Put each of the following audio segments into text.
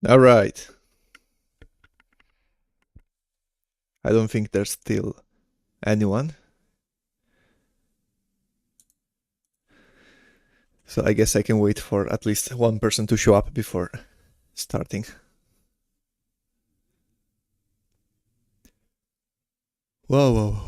All right. I don't think there's still anyone. So I guess I can wait for at least one person to show up before starting. Whoa, whoa.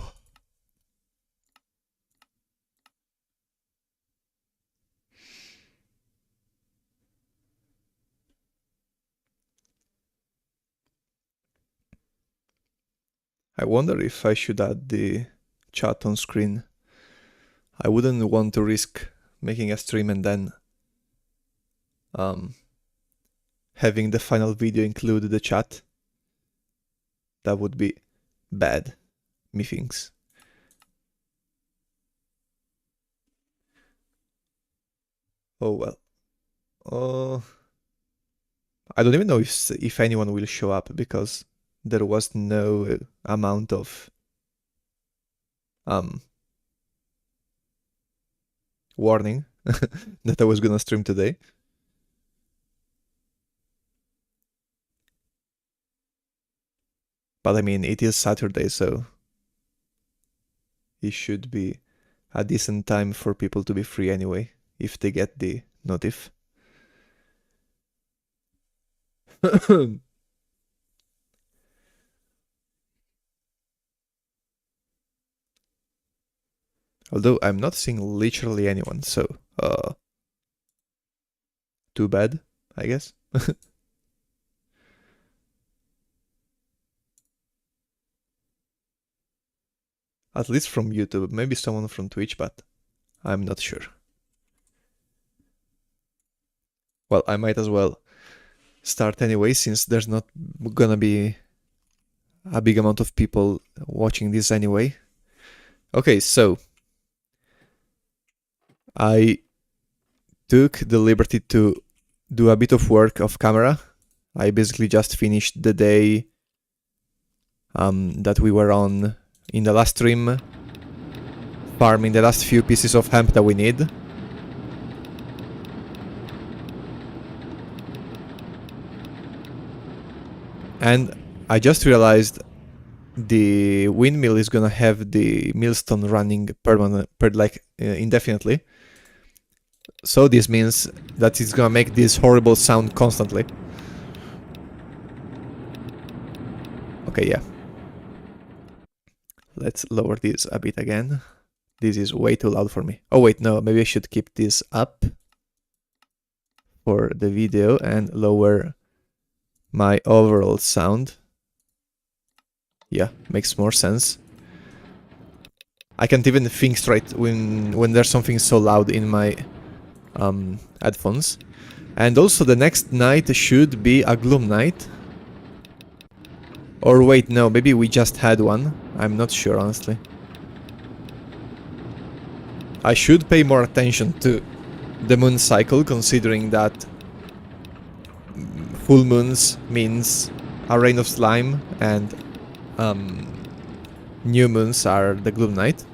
I wonder if I should add the chat on screen. I wouldn't want to risk making a stream and then having the final video include the chat. That would be bad, methinks. Oh well. I don't even know if anyone will show up because there was no amount of warning that I was gonna stream today. But I mean, it is Saturday, so it should be a decent time for people to be free anyway, if they get the notif. Although I'm not seeing literally anyone, so too bad, I guess. At least from YouTube, maybe someone from Twitch, but I'm not sure. Well, I might as well start anyway, since there's not gonna be a big amount of people watching this anyway. Okay, so I took the liberty to do a bit of work off camera. I basically just finished the day that we were on in the last stream, farming the last few pieces of hemp that we need. And I just realized the windmill is gonna have the millstone running indefinitely. So this means that it's gonna make this horrible sound constantly. Okay, yeah. Let's lower this a bit again. This is way too loud for me. Oh wait, no, maybe I should keep this up for the video and lower my overall sound. Yeah, makes more sense. I can't even think straight when there's something so loud in my headphones. And also the next night should be a gloom night. Or wait, no, maybe we just had one. I'm not sure, honestly. I should pay more attention to the moon cycle, considering that full moons means a rain of slime and new moons are the gloom night.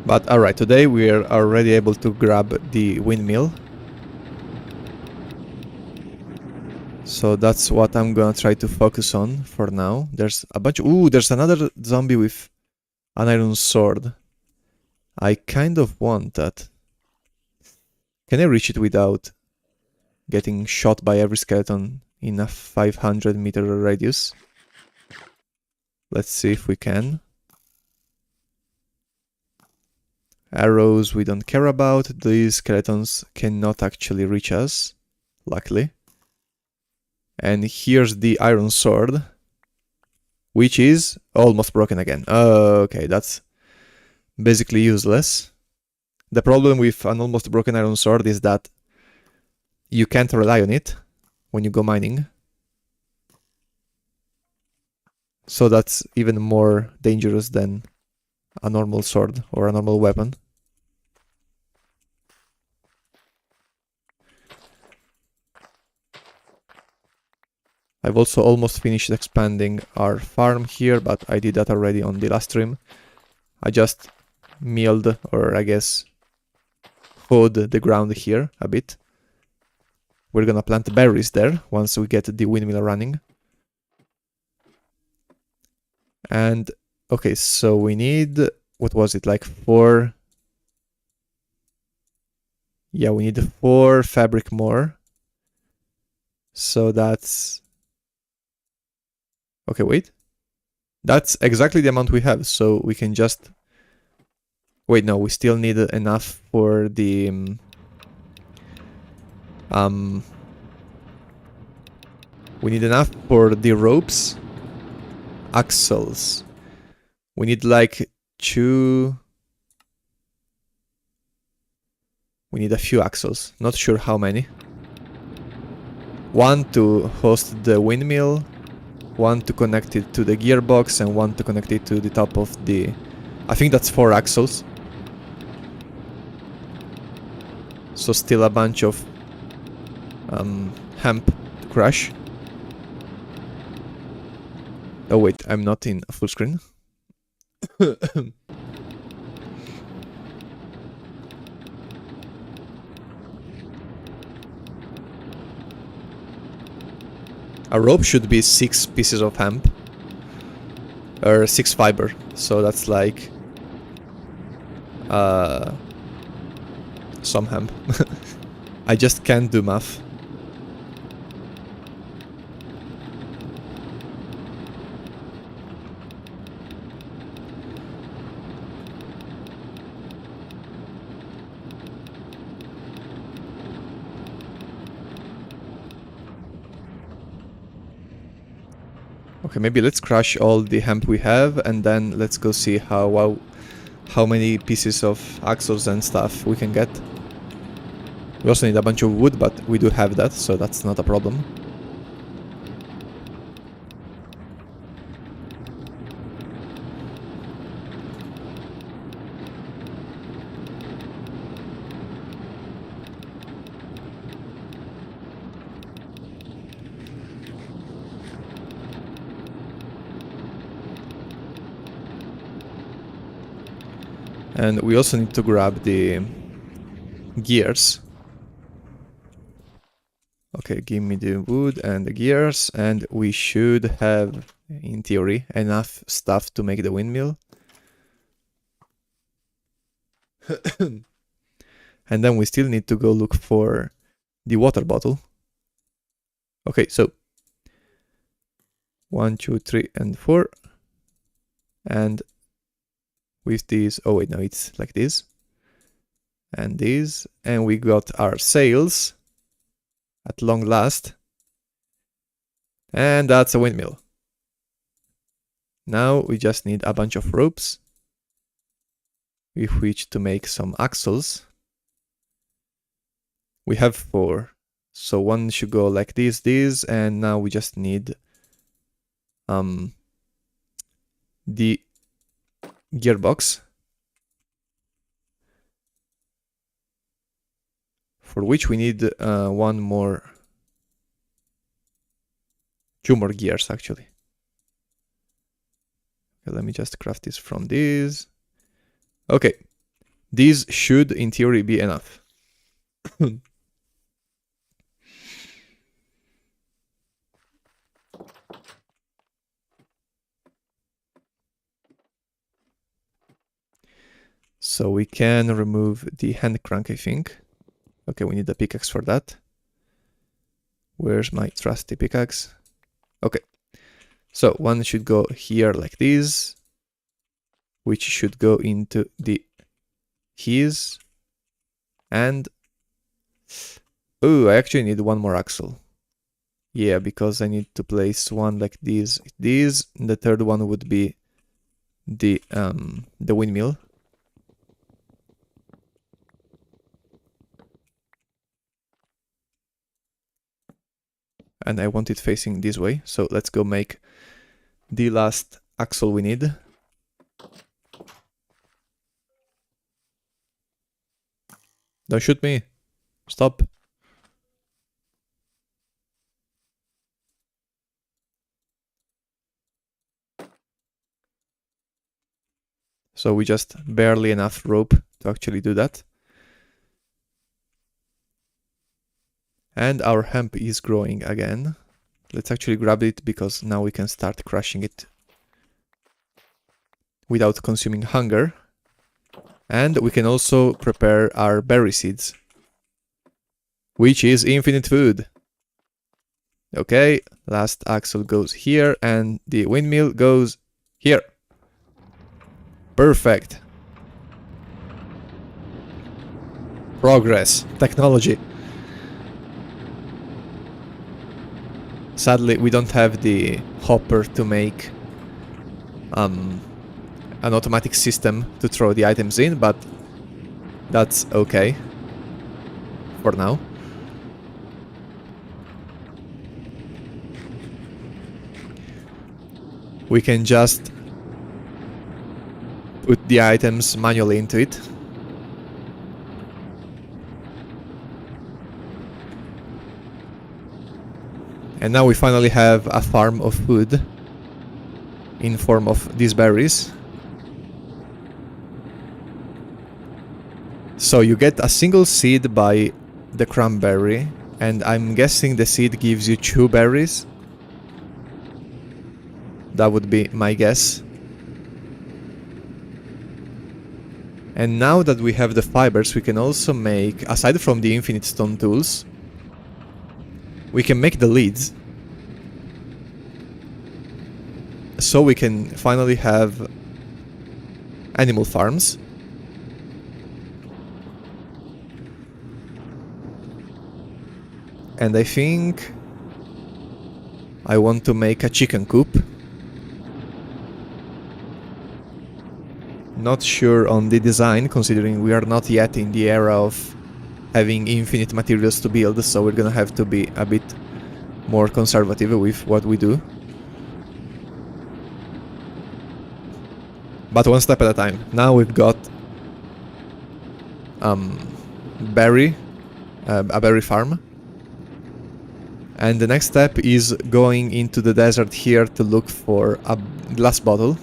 But alright, today we are already able to grab the windmill. So that's what I'm gonna try to focus on for now. There's a bunch... Ooh, there's another zombie with an iron sword. I kind of want that. Can I reach it without getting shot by every skeleton in a 500-meter radius? Let's see if we can. Arrows we don't care about. These skeletons cannot actually reach us, luckily. And here's the iron sword, which is almost broken again. Okay, that's basically useless. The problem with an almost broken iron sword is that you can't rely on it when you go mining. So that's even more dangerous than a normal sword or a normal weapon. I've also almost finished expanding our farm here, but I did that already on the last stream. I just milled, or I guess hoed the ground here a bit. We're gonna plant berries there once we get the windmill running. And okay, so we need, what was it, like 4? Yeah, we need 4 fabric more. So that's, okay, wait. That's exactly the amount we have, so we can just, wait, no, we still need enough for the we need enough for the ropes. Axles. We need like 2. We need a few axles. Not sure how many. 1 to host the windmill, 1 to connect it to the gearbox, and 1 to connect it to the top of the... I think that's 4 axles. So still a bunch of hemp to crush. Oh wait, I'm not in full screen. A rope should be 6 pieces of hemp. Or 6 fiber. So that's like... some hemp. I just can't do math. Okay, maybe let's crush all the hemp we have, and then let's go see how many pieces of axles and stuff we can get. We also need a bunch of wood, but we do have that, so that's not a problem. And we also need to grab the gears. Okay, give me the wood and the gears, and we should have, in theory, enough stuff to make the windmill. And then we still need to go look for the water bottle. Okay, so 1, 2, 3, and 4. And with these, oh wait, no, it's like this. And this, and we got our sails at long last. And that's a windmill. Now we just need a bunch of ropes with which to make some axles. We have 4. So 1 should go like this, and now we just need the gearbox, for which we need 2 more gears actually. Okay, let me just craft this from this. Okay, these should in theory be enough. So we can remove the hand crank, I think. Okay, we need a pickaxe for that. Where's my trusty pickaxe? Okay, so 1 should go here like this, which should go into the keys. And oh, I actually need 1 more axle. Yeah, because I need to place 1 like this. And the third one would be the windmill. And I want it facing this way, so let's go make the last axle we need. Don't shoot me. Stop. So we just barely enough rope to actually do that. And our hemp is growing again. Let's actually grab it because now we can start crushing it without consuming hunger. And we can also prepare our berry seeds, which is infinite food. Okay, last axle goes here and the windmill goes here. Perfect. Progress. Technology. Sadly, we don't have the hopper to make an automatic system to throw the items in, but that's okay for now. We can just put the items manually into it. And now we finally have a farm of food in form of these berries. So you get a single seed by the cranberry, and I'm guessing the seed gives you 2 berries. That would be my guess. And now that we have the fibers, we can also make, aside from the infinite stone tools, we can make the leads. So we can finally have animal farms. And I think I want to make a chicken coop. Not sure on the design, considering we are not yet in the era of having infinite materials to build, so we're gonna have to be a bit more conservative with what we do. But one step at a time. Now we've got a berry farm. And the next step is going into the desert here to look for a glass bottle,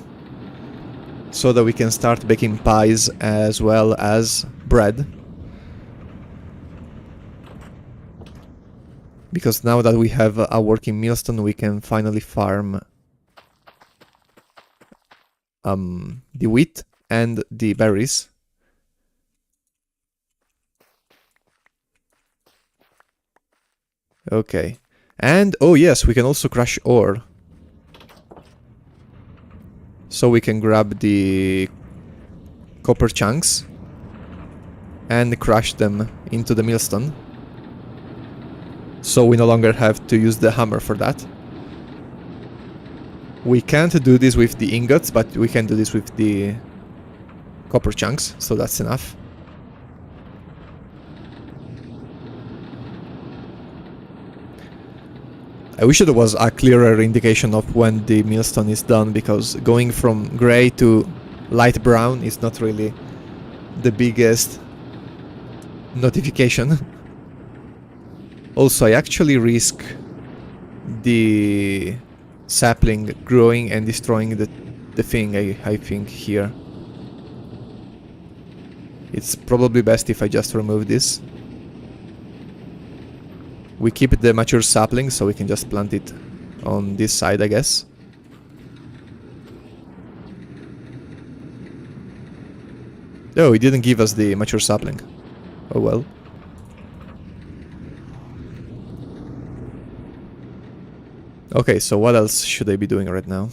so that we can start baking pies as well as bread. Because now that we have a working millstone, we can finally farm the wheat and the berries. Okay. And, oh yes, we can also crush ore. So we can grab the copper chunks and crush them into the millstone. So we no longer have to use the hammer for that. We can't do this with the ingots, but we can do this with the copper chunks, so that's enough. I wish there was a clearer indication of when the millstone is done, because going from grey to light brown is not really the biggest notification. Also, I actually risk the sapling growing and destroying the thing, I think, here. It's probably best if I just remove this. We keep the mature sapling, so we can just plant it on this side, I guess. Oh, it didn't give us the mature sapling. Oh well. Okay, so what else should I be doing right now?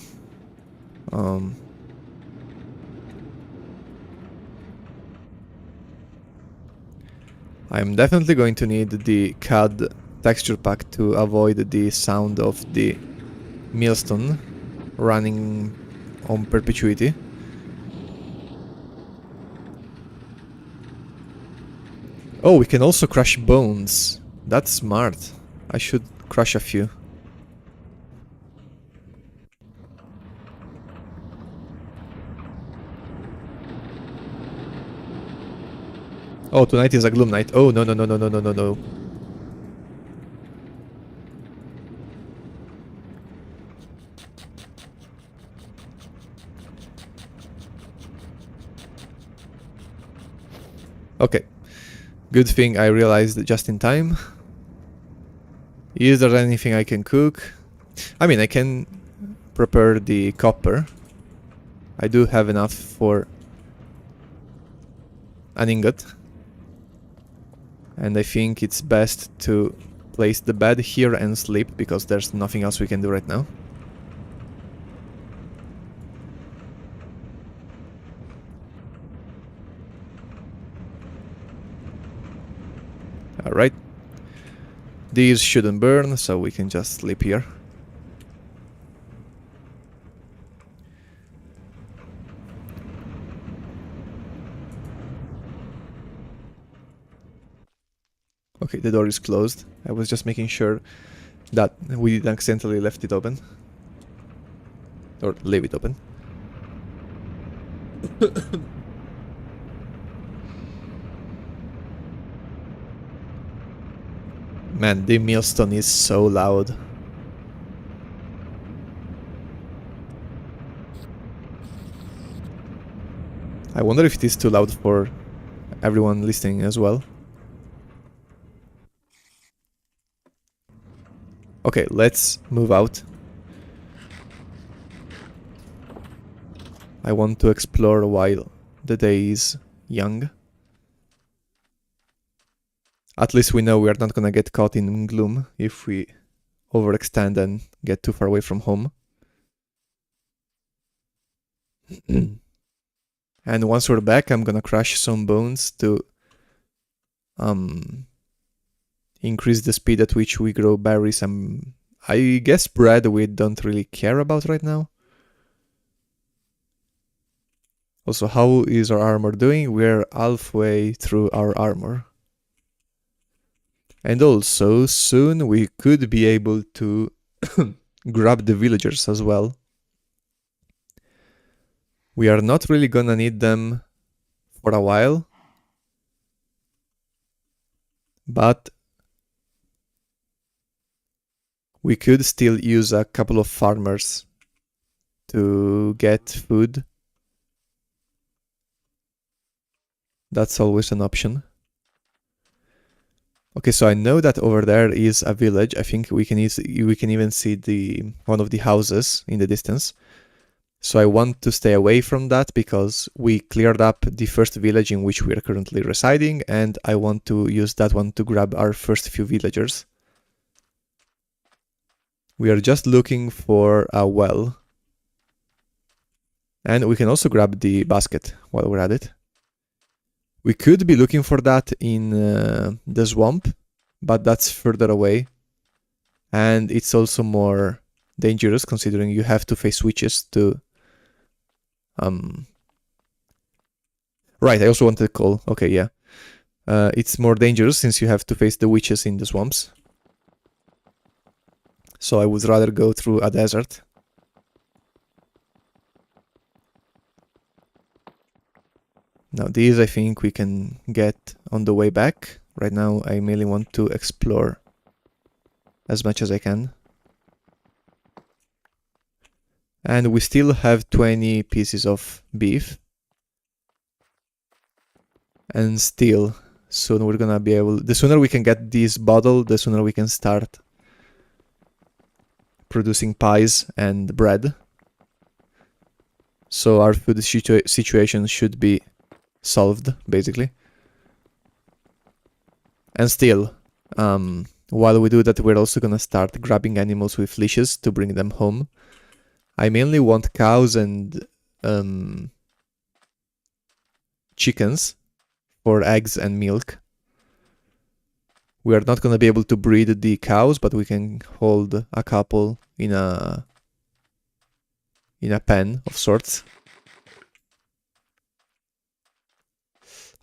I'm definitely going to need the CAD texture pack to avoid the sound of the millstone running on perpetuity. Oh, we can also crush bones. That's smart. I should crush a few. Oh, tonight is a gloom night. Oh, no, no, no, no, no, no, no, no. Okay, good thing I realized just in time. Is there anything I can cook? I mean, I can prepare the copper. I do have enough for an ingot. And I think it's best to place the bed here and sleep, because there's nothing else we can do right now. Alright. These shouldn't burn, so we can just sleep here. Okay, the door is closed. I was just making sure that we didn't accidentally left it open. Or leave it open. Man, the millstone is so loud. I wonder if it is too loud for everyone listening as well. Okay, let's move out. I want to explore while the day is young. At least we know we are not gonna get caught in gloom if we overextend and get too far away from home. And once we're back, I'm gonna crush some bones to increase the speed at which we grow berries. I guess bread we don't really care about right now. Also, how is our armor doing? We're halfway through our armor. And also, soon we could be able to grab the villagers as well. We are not really gonna need them for a while, but we could still use a couple of farmers to get food. That's always an option. Okay, so I know that over there is a village. I think we can even see one of the houses in the distance. So I want to stay away from that because we cleared up the first village in which we are currently residing, and I want to use that one to grab our first few villagers. We are just looking for a well. And we can also grab the basket while we're at it. We could be looking for that in the swamp, but that's further away. And it's also more dangerous considering you have to face witches to... Right, I also wanted coal. Okay, yeah. It's more dangerous since you have to face the witches in the swamps. So I would rather go through a desert. Now these I think we can get on the way back. Right now I mainly want to explore as much as I can. And we still have 20 pieces of beef. And still, soon we're gonna be able... The sooner we can get this bottle, the sooner we can start producing pies and bread. So our food situation should be solved, basically. And still, while we do that, we're also gonna start grabbing animals with leashes to bring them home. I mainly want cows and chickens for eggs and milk. We are not gonna be able to breed the cows, but we can hold a couple in a pen of sorts.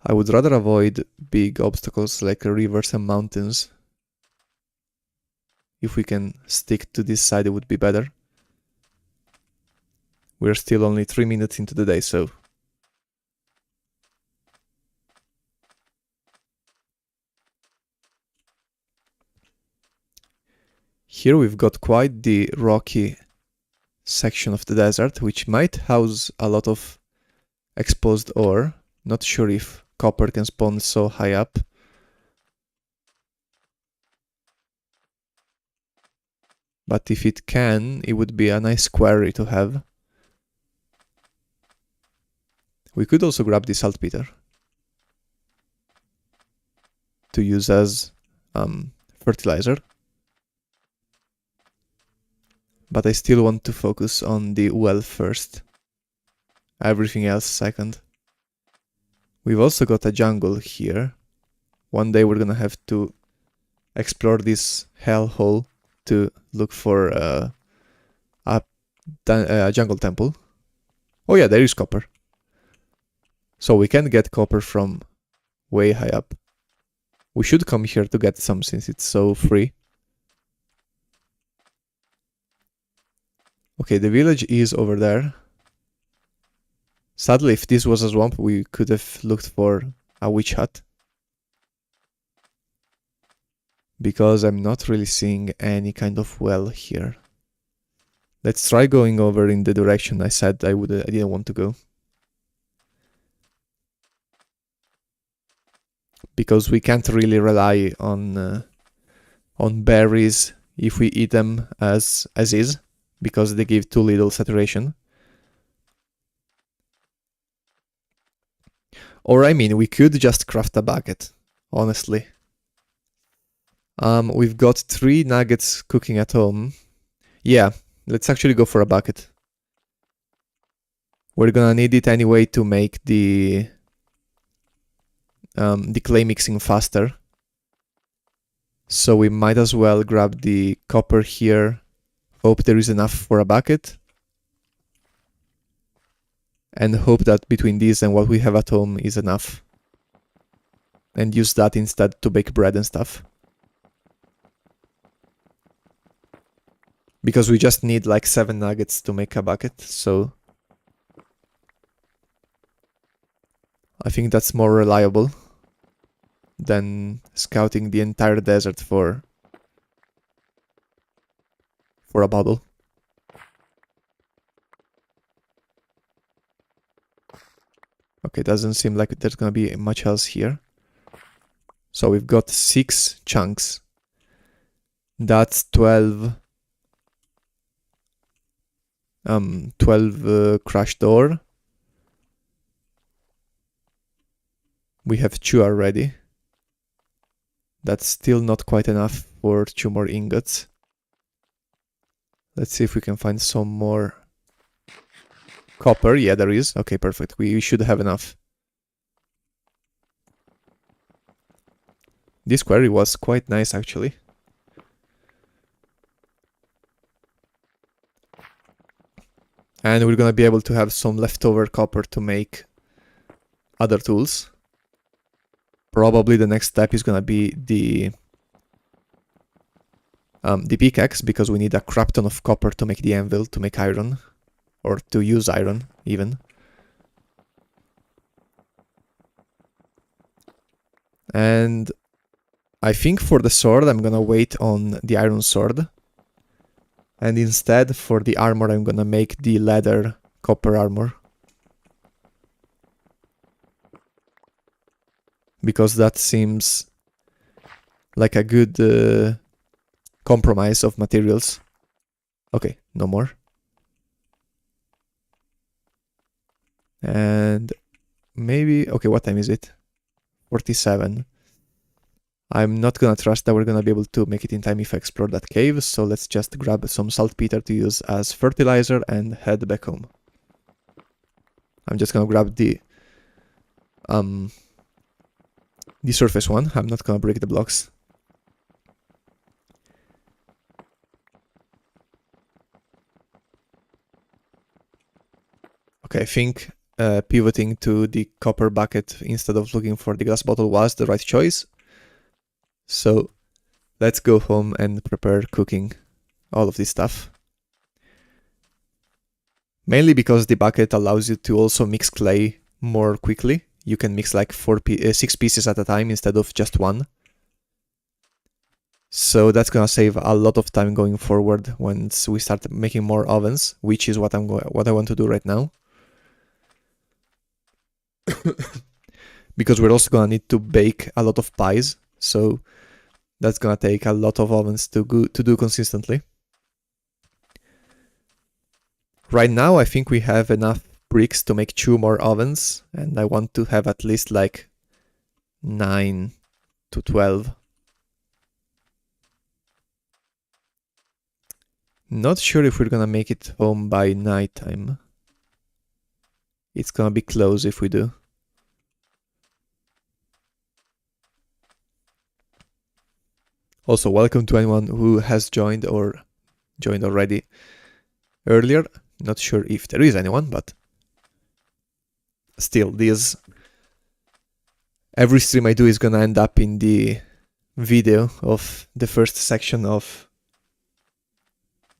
I would rather avoid big obstacles like rivers and mountains. If we can stick to this side, it would be better. We're still only 3 minutes into the day, so... Here we've got quite the rocky section of the desert, which might house a lot of exposed ore. Not sure if copper can spawn so high up. But if it can, it would be a nice quarry to have. We could also grab the saltpeter to use as fertilizer. But I still want to focus on the well first. Everything else second. We've also got a jungle here. One day we're gonna have to explore this hellhole to look for a jungle temple. Oh yeah, there is copper. So we can get copper from way high up. We should come here to get some since it's so free. Okay, the village is over there. Sadly, if this was a swamp, we could have looked for a witch hut. Because I'm not really seeing any kind of well here. Let's try going over in the direction I said I didn't want to go. Because we can't really rely on berries if we eat them as is, because they give too little saturation. Or I mean, we could just craft a bucket, honestly. We've got 3 nuggets cooking at home. Yeah, let's actually go for a bucket. We're gonna need it anyway to make the clay mixing faster. So we might as well grab the copper here, hope there is enough for a bucket, and hope that between these and what we have at home is enough. And use that instead to bake bread and stuff. Because we just need like 7 nuggets to make a bucket, so I think that's more reliable than scouting the entire desert for a bottle. Okay, doesn't seem like there's gonna be much else here. So we've got 6 chunks. That's 12 crushed ore. We have 2 already. That's still not quite enough for 2 more ingots. Let's see if we can find some more copper. Yeah, there is. Okay, perfect. We should have enough. This quarry was quite nice, actually. And we're gonna be able to have some leftover copper to make other tools. Probably the next step is gonna be the pickaxe, because we need a crap ton of copper to make the anvil, to make iron, or to use iron, even. And I think for the sword, I'm gonna wait on the iron sword. And instead, for the armor, I'm gonna make the leather copper armor. Because that seems like a good compromise of materials. Okay, no more. And maybe... Okay, what time is it? 47. I'm not gonna trust that we're gonna be able to make it in time if I explore that cave, so let's just grab some saltpeter to use as fertilizer and head back home. I'm just gonna grab the surface one. I'm not gonna break the blocks. Okay, I think pivoting to the copper bucket instead of looking for the glass bottle was the right choice. So let's go home and prepare cooking all of this stuff. Mainly because the bucket allows you to also mix clay more quickly. You can mix like 6 pieces at a time instead of just 1. So that's gonna save a lot of time going forward once we start making more ovens, which is what I want to do right now. because we're also gonna need to bake a lot of pies, so that's gonna take a lot of ovens to do consistently. Right now I think we have enough bricks to make 2 more ovens, and I want to have at least like 9 to 12. Not sure if we're gonna make it home by nighttime. It's gonna be close if we do. Also, welcome to anyone who has joined or joined already earlier. Not sure if there is anyone, but still, every stream I do is gonna end up in the video of the first section of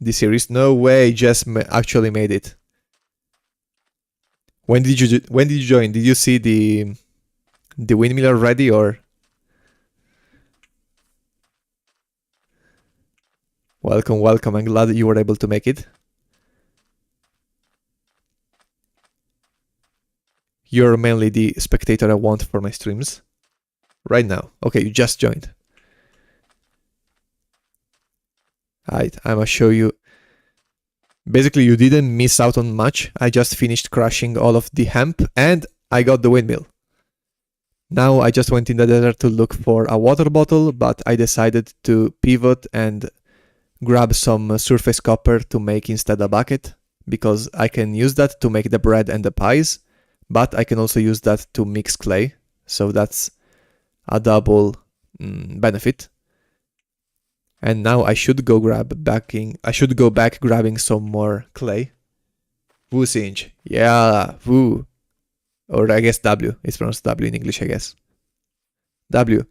the series. No way, Jess actually made it. When did you join? Did you see the windmill already, or? Welcome, welcome. I'm glad that you were able to make it. You're mainly the spectator I want for my streams. Right now. Okay, you just joined. Alright, I'm gonna show you. Basically, you didn't miss out on much. I just finished crushing all of the hemp and I got the windmill. Now I just went in the desert to look for a water bottle, but I decided to pivot and grab some surface copper to make instead a bucket, because I can use that to make the bread and the pies, but I can also use that to mix clay, so that's a double benefit. And now I should go back grabbing some more clay. Woo Singe. Yeah, woo. Or I guess W. It's pronounced W in English, I guess. W.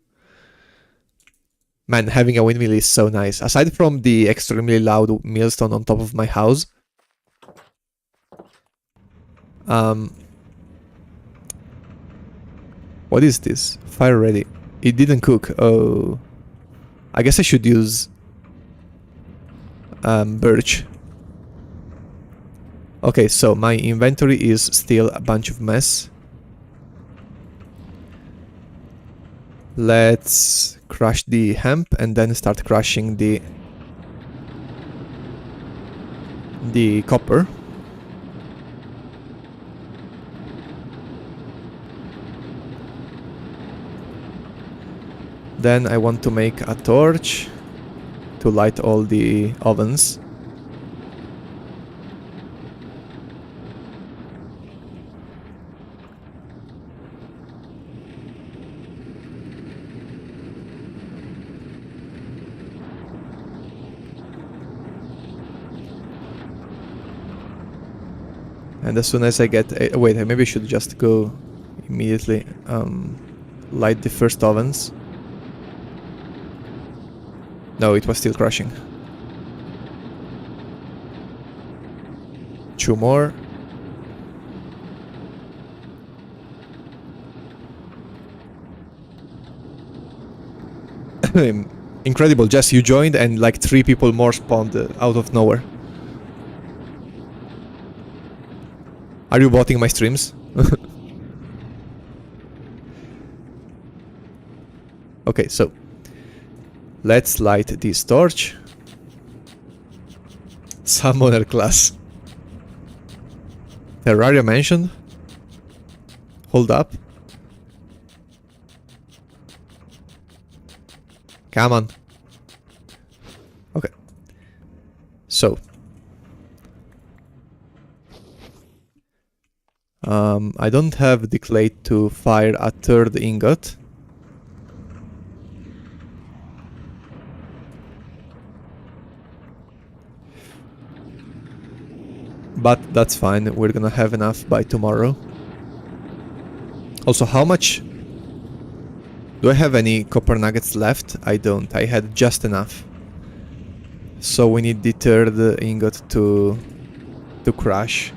Man, having a windmill is so nice. Aside from the extremely loud millstone on top of my house, what is this? Fire ready. It didn't cook. Oh. I guess I should use birch. Okay, so my inventory is still a bunch of mess. Let's crush the hemp and then start crushing the copper. Then I want to make a torch to light all the ovens. And as soon as I get... wait, maybe I should just go immediately light the first ovens. No, it was still crushing. 2 more. Incredible, Jess, you joined and like 3 people more spawned out of nowhere. Are you botting my streams? Okay, so let's light this torch. Summoner class. Terraria mentioned. Hold up. Come on. Okay. So. I don't have the clay to fire a 3rd ingot. But that's fine, we're gonna have enough by tomorrow. Also, how much... do I have any copper nuggets left? I don't, I had just enough. So we need the 3rd ingot to crush.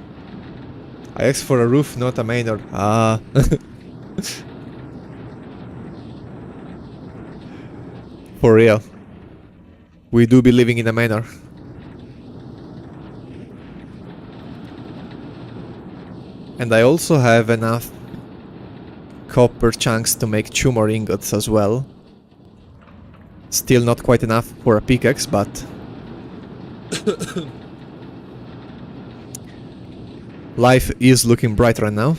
I asked for a roof, not a manor. Ah. For real. We do be living in a manor. And I also have enough copper chunks to make 2 more ingots as well. Still not quite enough for a pickaxe, but... life is looking bright right now.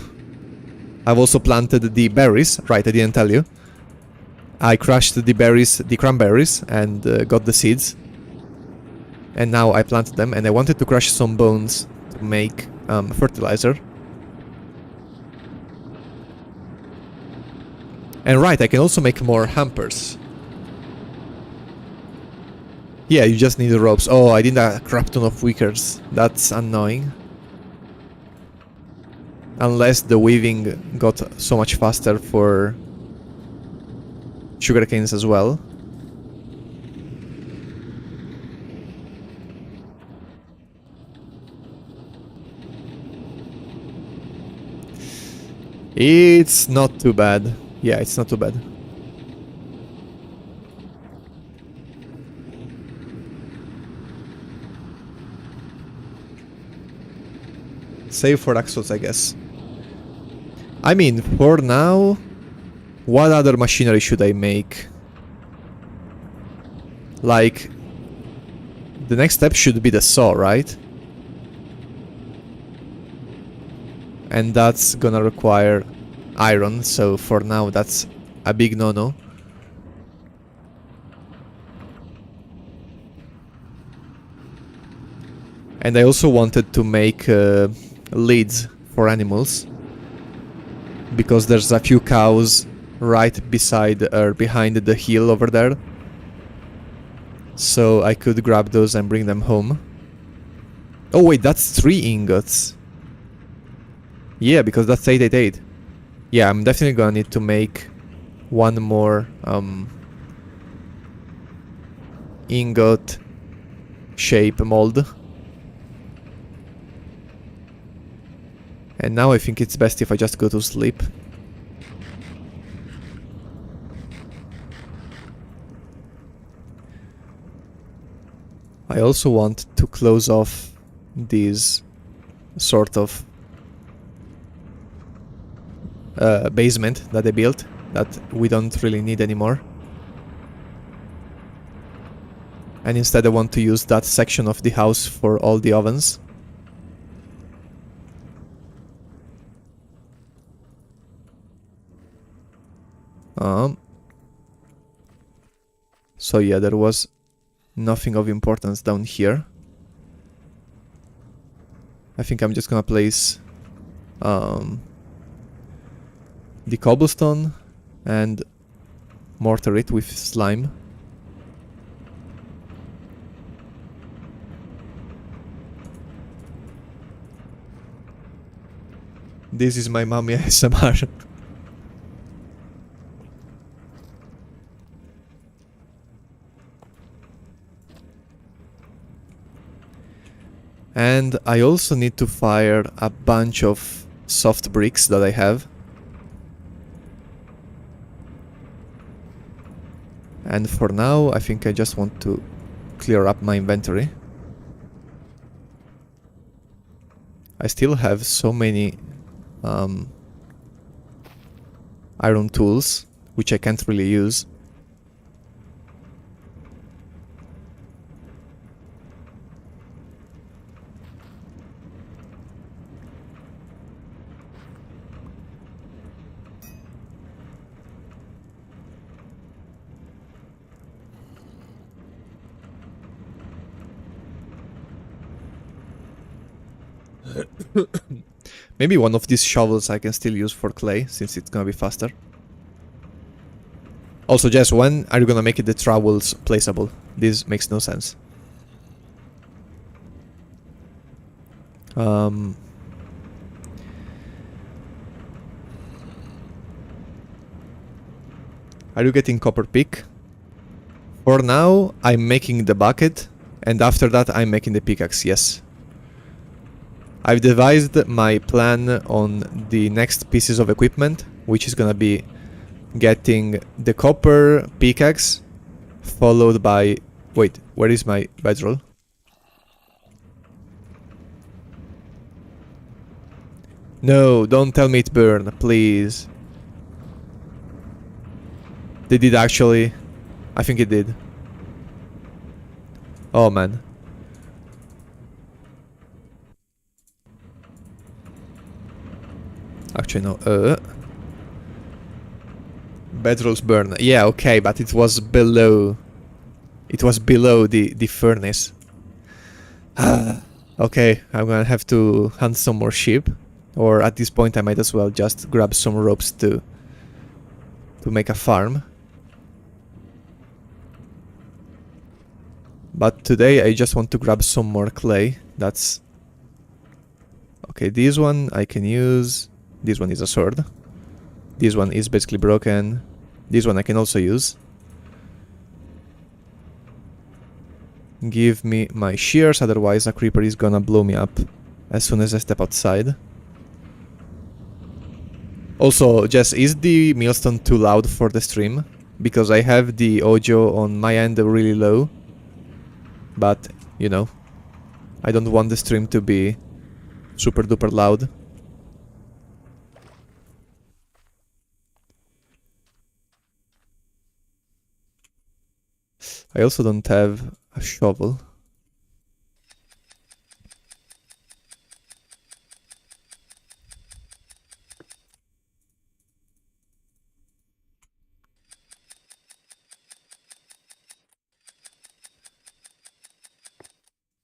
I've also planted the berries. Right, I didn't tell you. I crushed the berries, the cranberries, and got the seeds. And now I planted them, and I wanted to crush some bones to make fertilizer. And right, I can also make more hampers. Yeah, you just need the ropes. Oh, I did a crap ton of wickers. That's annoying. Unless the weaving got so much faster for sugarcanes as well. It's not too bad. Yeah, it's not too bad. Save for axles, I guess. I mean, for now, what other machinery should I make? Like, the next step should be the saw, right? And that's gonna require iron, so for now that's a big no-no. And I also wanted to make leads for animals, because there's a few cows right beside or behind the hill over there, so I could grab those and bring them home. Oh wait, that's 3 ingots. Yeah, because that's 888. Yeah, I'm definitely gonna need to make one more ingot shape mold. And now I think it's best if I just go to sleep. I also want to close off these sort of basement that I built that we don't really need anymore. And instead I want to use that section of the house for all the ovens. So yeah, there was nothing of importance down here. I think I'm just gonna place the cobblestone and mortar it with slime. This is my mommy ASMR. And I also need to fire a bunch of soft bricks that I have. And for now, I think I just want to clear up my inventory. I still have so many iron tools, which I can't really use. Maybe one of these shovels I can still use for clay, since it's gonna be faster. Also, Jess, when are you gonna make it the trowels placeable? This makes no sense. Are you getting copper pick? For now, I'm making the bucket, and after that I'm making the pickaxe, yes. I've devised my plan on the next pieces of equipment, which is gonna be getting the copper pickaxe, followed by... Wait, where is my bedroll? No, don't tell me it burned, please. They did actually. I think it did. Oh man. Actually no. Bedrolls burn. Yeah, okay, but it was below. It was below the furnace. Okay, I'm gonna have to hunt some more sheep. Or at this point I might as well just grab some ropes to make a farm. But today I just want to grab some more clay. That's... Okay, this one I can use. This one is a sword. This one is basically broken. This one I can also use. Give me my shears, otherwise a creeper is gonna blow me up as soon as I step outside. Also, Jess, is the millstone too loud for the stream? Because I have the audio on my end really low. But, you know, I don't want the stream to be super duper loud. I also don't have a shovel.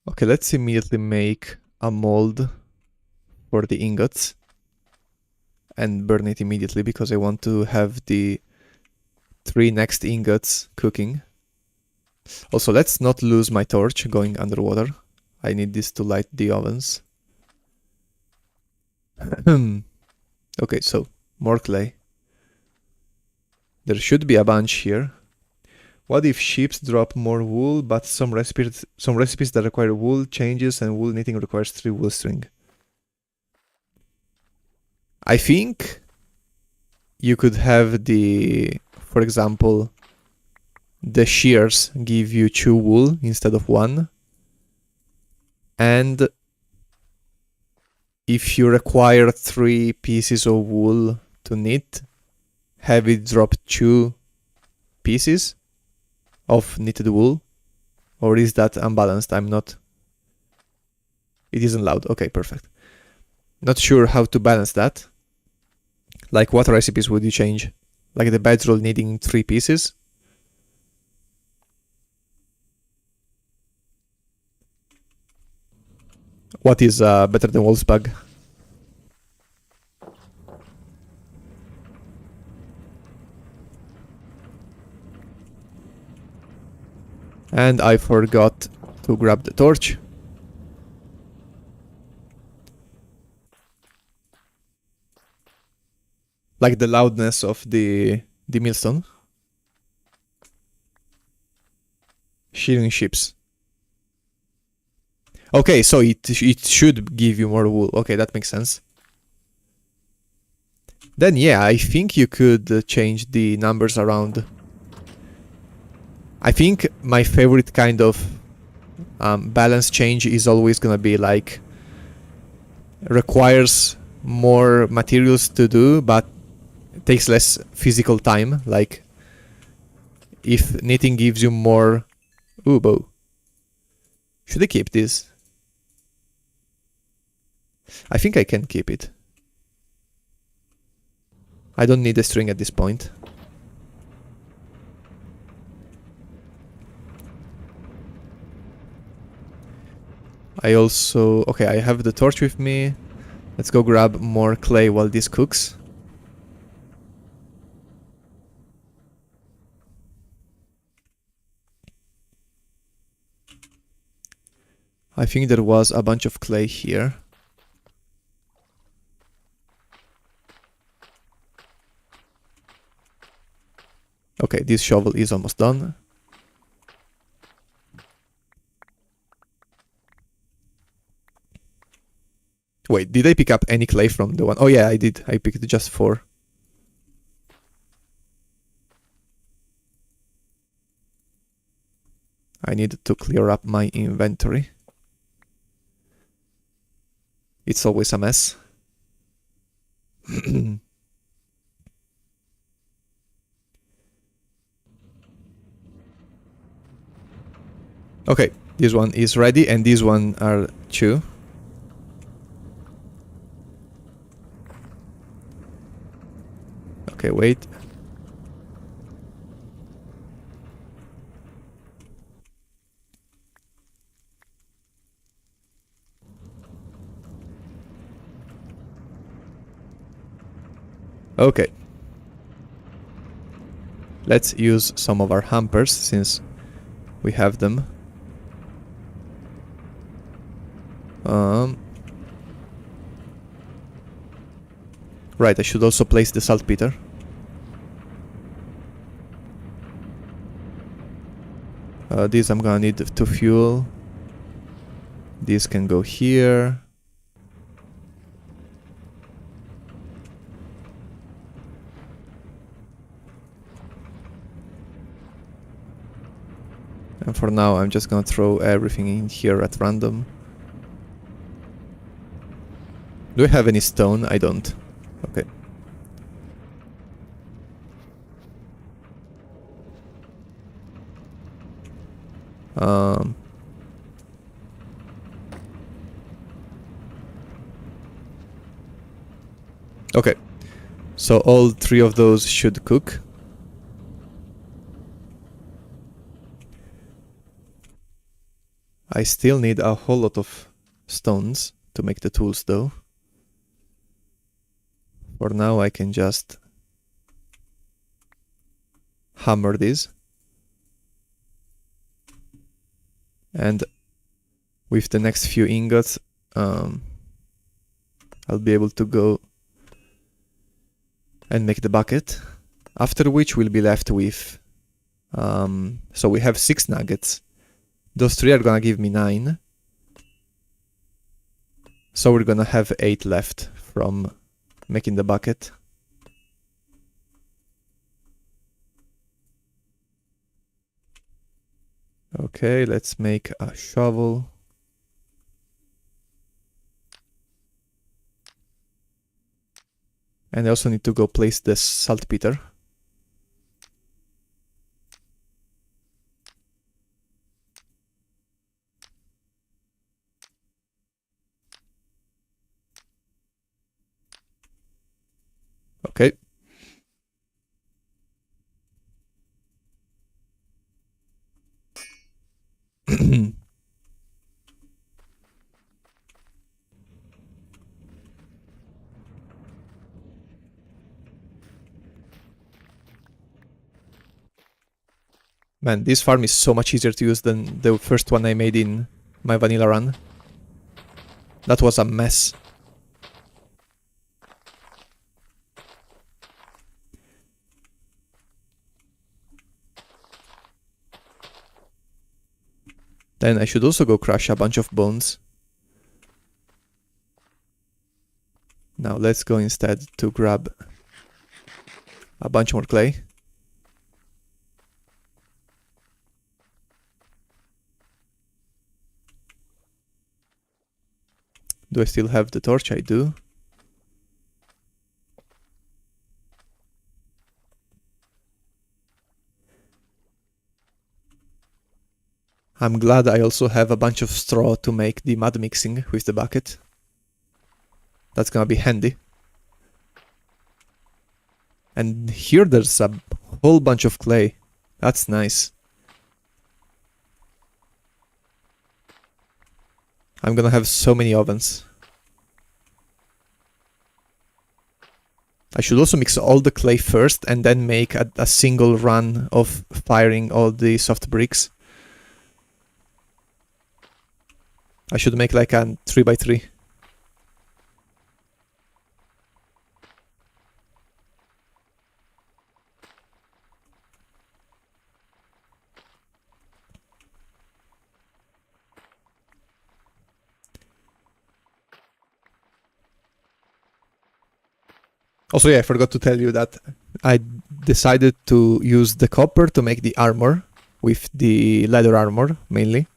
Okay, let's immediately make a mold for the ingots and burn it immediately because I want to have the 3 next ingots cooking. Also, let's not lose my torch going underwater. I need this to light the ovens. Okay, so more clay. There should be a bunch here. What if sheep drop more wool, but some recipes that require wool changes and wool knitting requires 3 wool string? I think you could have the, for example, the shears give you 2 wool instead of 1. And if you require 3 pieces of wool to knit, have it drop 2 pieces of knitted wool. Or is that unbalanced? I'm not... It isn't loud. Okay, perfect. Not sure how to balance that. Like, what recipes would you change? Like the bedroll needing 3 pieces? What is better than wolf's bug? And I forgot to grab the torch. Like the loudness of the millstone. Shearing ships. Okay, so it should give you more wool. Okay, that makes sense. Then yeah, I think you could change the numbers around. I think my favorite kind of balance change is always gonna be like requires more materials to do, but takes less physical time. Like if knitting gives you more... Ooh, bow. Should I keep this? I think I can keep it. I don't need a string at this point. I also... Okay, I have the torch with me. Let's go grab more clay while this cooks. I think there was a bunch of clay here. Okay, this shovel is almost done. Wait, did I pick up any clay from the one? Oh yeah, I did. I picked just 4. I need to clear up my inventory. It's always a mess. Okay, this one is ready, and these one are 2. Okay, wait. Okay. Let's use some of our hampers since we have them. Right, I should also place the saltpeter. These I'm gonna need to fuel. These can go here. And for now, I'm just gonna throw everything in here at random. Do I have any stone? I don't. Okay. Okay. So all 3 of those should cook. I still need a whole lot of stones to make the tools though. For now I can just hammer these. And with the next few ingots, I'll be able to go and make the bucket. After which we'll be left with... so we have 6 nuggets. Those 3 are gonna give me 9. So we're gonna have 8 left from making the bucket. Okay, let's make a shovel. And I also need to go place the saltpeter. Okay. Man, this farm is so much easier to use than the first one I made in my vanilla run. That was a mess. Then I should also go crush a bunch of bones. Now let's go instead to grab a bunch more clay. Do I still have the torch? I do. I'm glad I also have a bunch of straw to make the mud mixing with the bucket. That's gonna be handy. And here there's a whole bunch of clay. That's nice. I'm gonna have so many ovens. I should also mix all the clay first and then make a single run of firing all the soft bricks. I should make like a 3x3. Also, yeah, I forgot to tell you that I decided to use the copper to make the armor, with the leather armor mainly.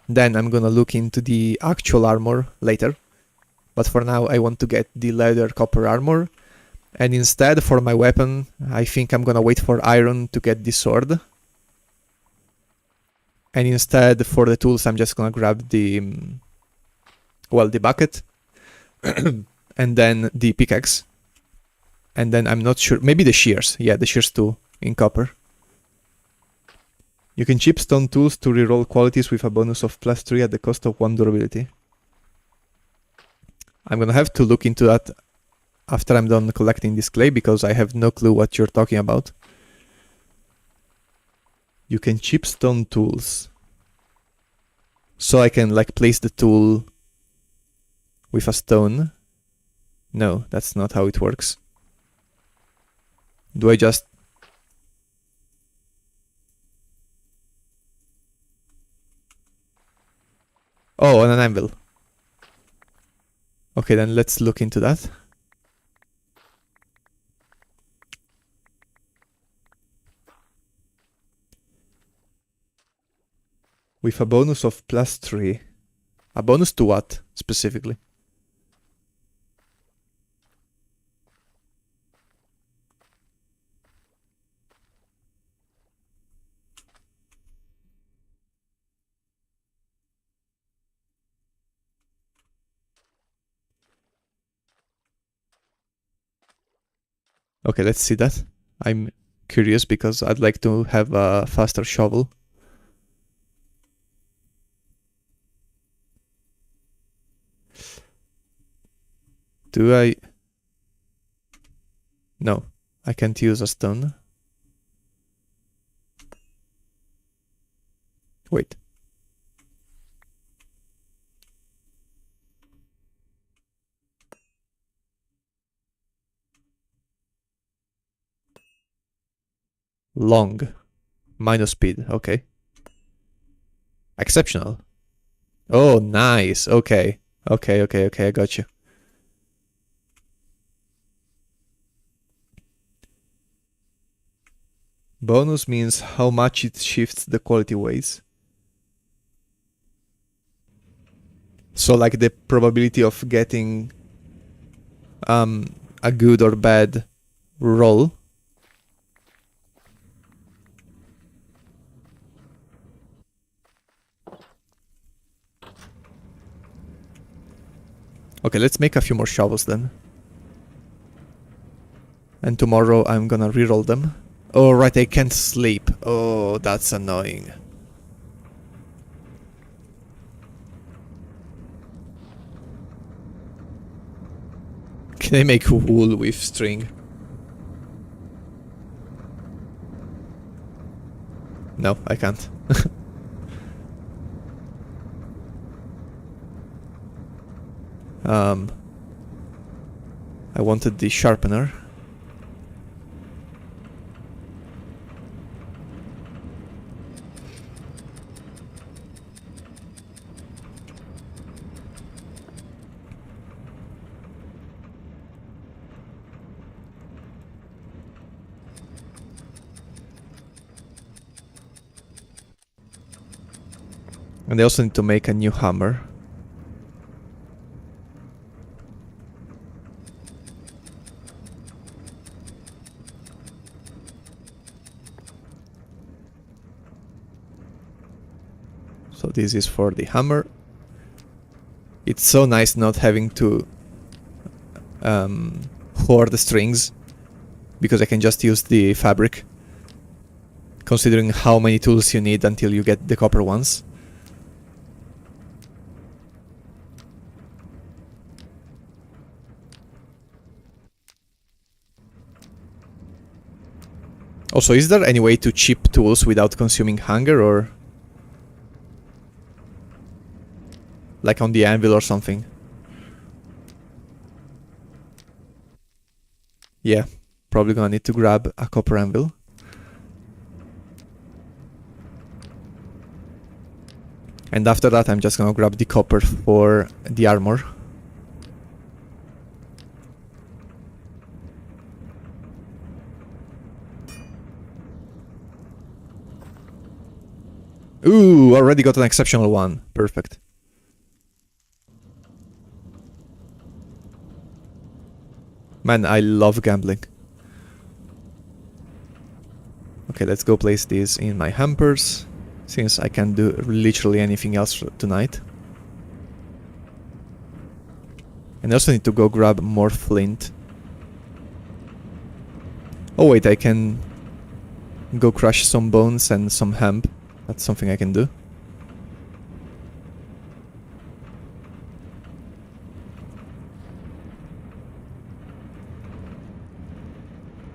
Then I'm gonna look into the actual armor later. But for now I want to get the leather copper armor. And instead for my weapon, I think I'm gonna wait for iron to get the sword. And instead, for the tools, I'm just gonna grab the, well, the bucket, and then the pickaxe. And then I'm not sure, maybe the shears. Yeah, the shears too, in copper. You can chip stone tools to reroll qualities with a bonus of +3 at the cost of 1 durability. I'm gonna have to look into that after I'm done collecting this clay, because I have no clue what you're talking about. You can chip stone tools. So I can like place the tool with a stone. No, that's not how it works. Do I just... Oh, on an anvil. Okay, then let's look into that. With a bonus of +3. A bonus to what, specifically? Okay, let's see that. I'm curious because I'd like to have a faster shovel. Do I... No, I can't use a stone. Wait. Long. Minus speed, okay. Exceptional. Oh, nice. Okay. Okay, I got you. Bonus means how much it shifts the quality ways. So like the probability of getting a good or bad roll. Okay, let's make a few more shovels then. And tomorrow I'm gonna reroll them. Oh right, I can't sleep. Oh, that's annoying. Can I make wool with string? No, I can't. I wanted the sharpener. And I also need to make a new hammer. So this is for the hammer. It's so nice not having to hoard the strings, because I can just use the fabric, considering how many tools you need until you get the copper ones. Also, is there any way to chip tools without consuming hunger, or like on the anvil or something? Yeah, probably gonna need to grab a copper anvil. And after that I'm just gonna grab the copper for the armor. Ooh, already got an exceptional one. Perfect. Man, I love gambling. Okay, let's go place these in my hampers. since I can't do literally anything else tonight. And I also need to go grab more flint. Oh wait, I can go crush some bones and some hemp. That's something I can do.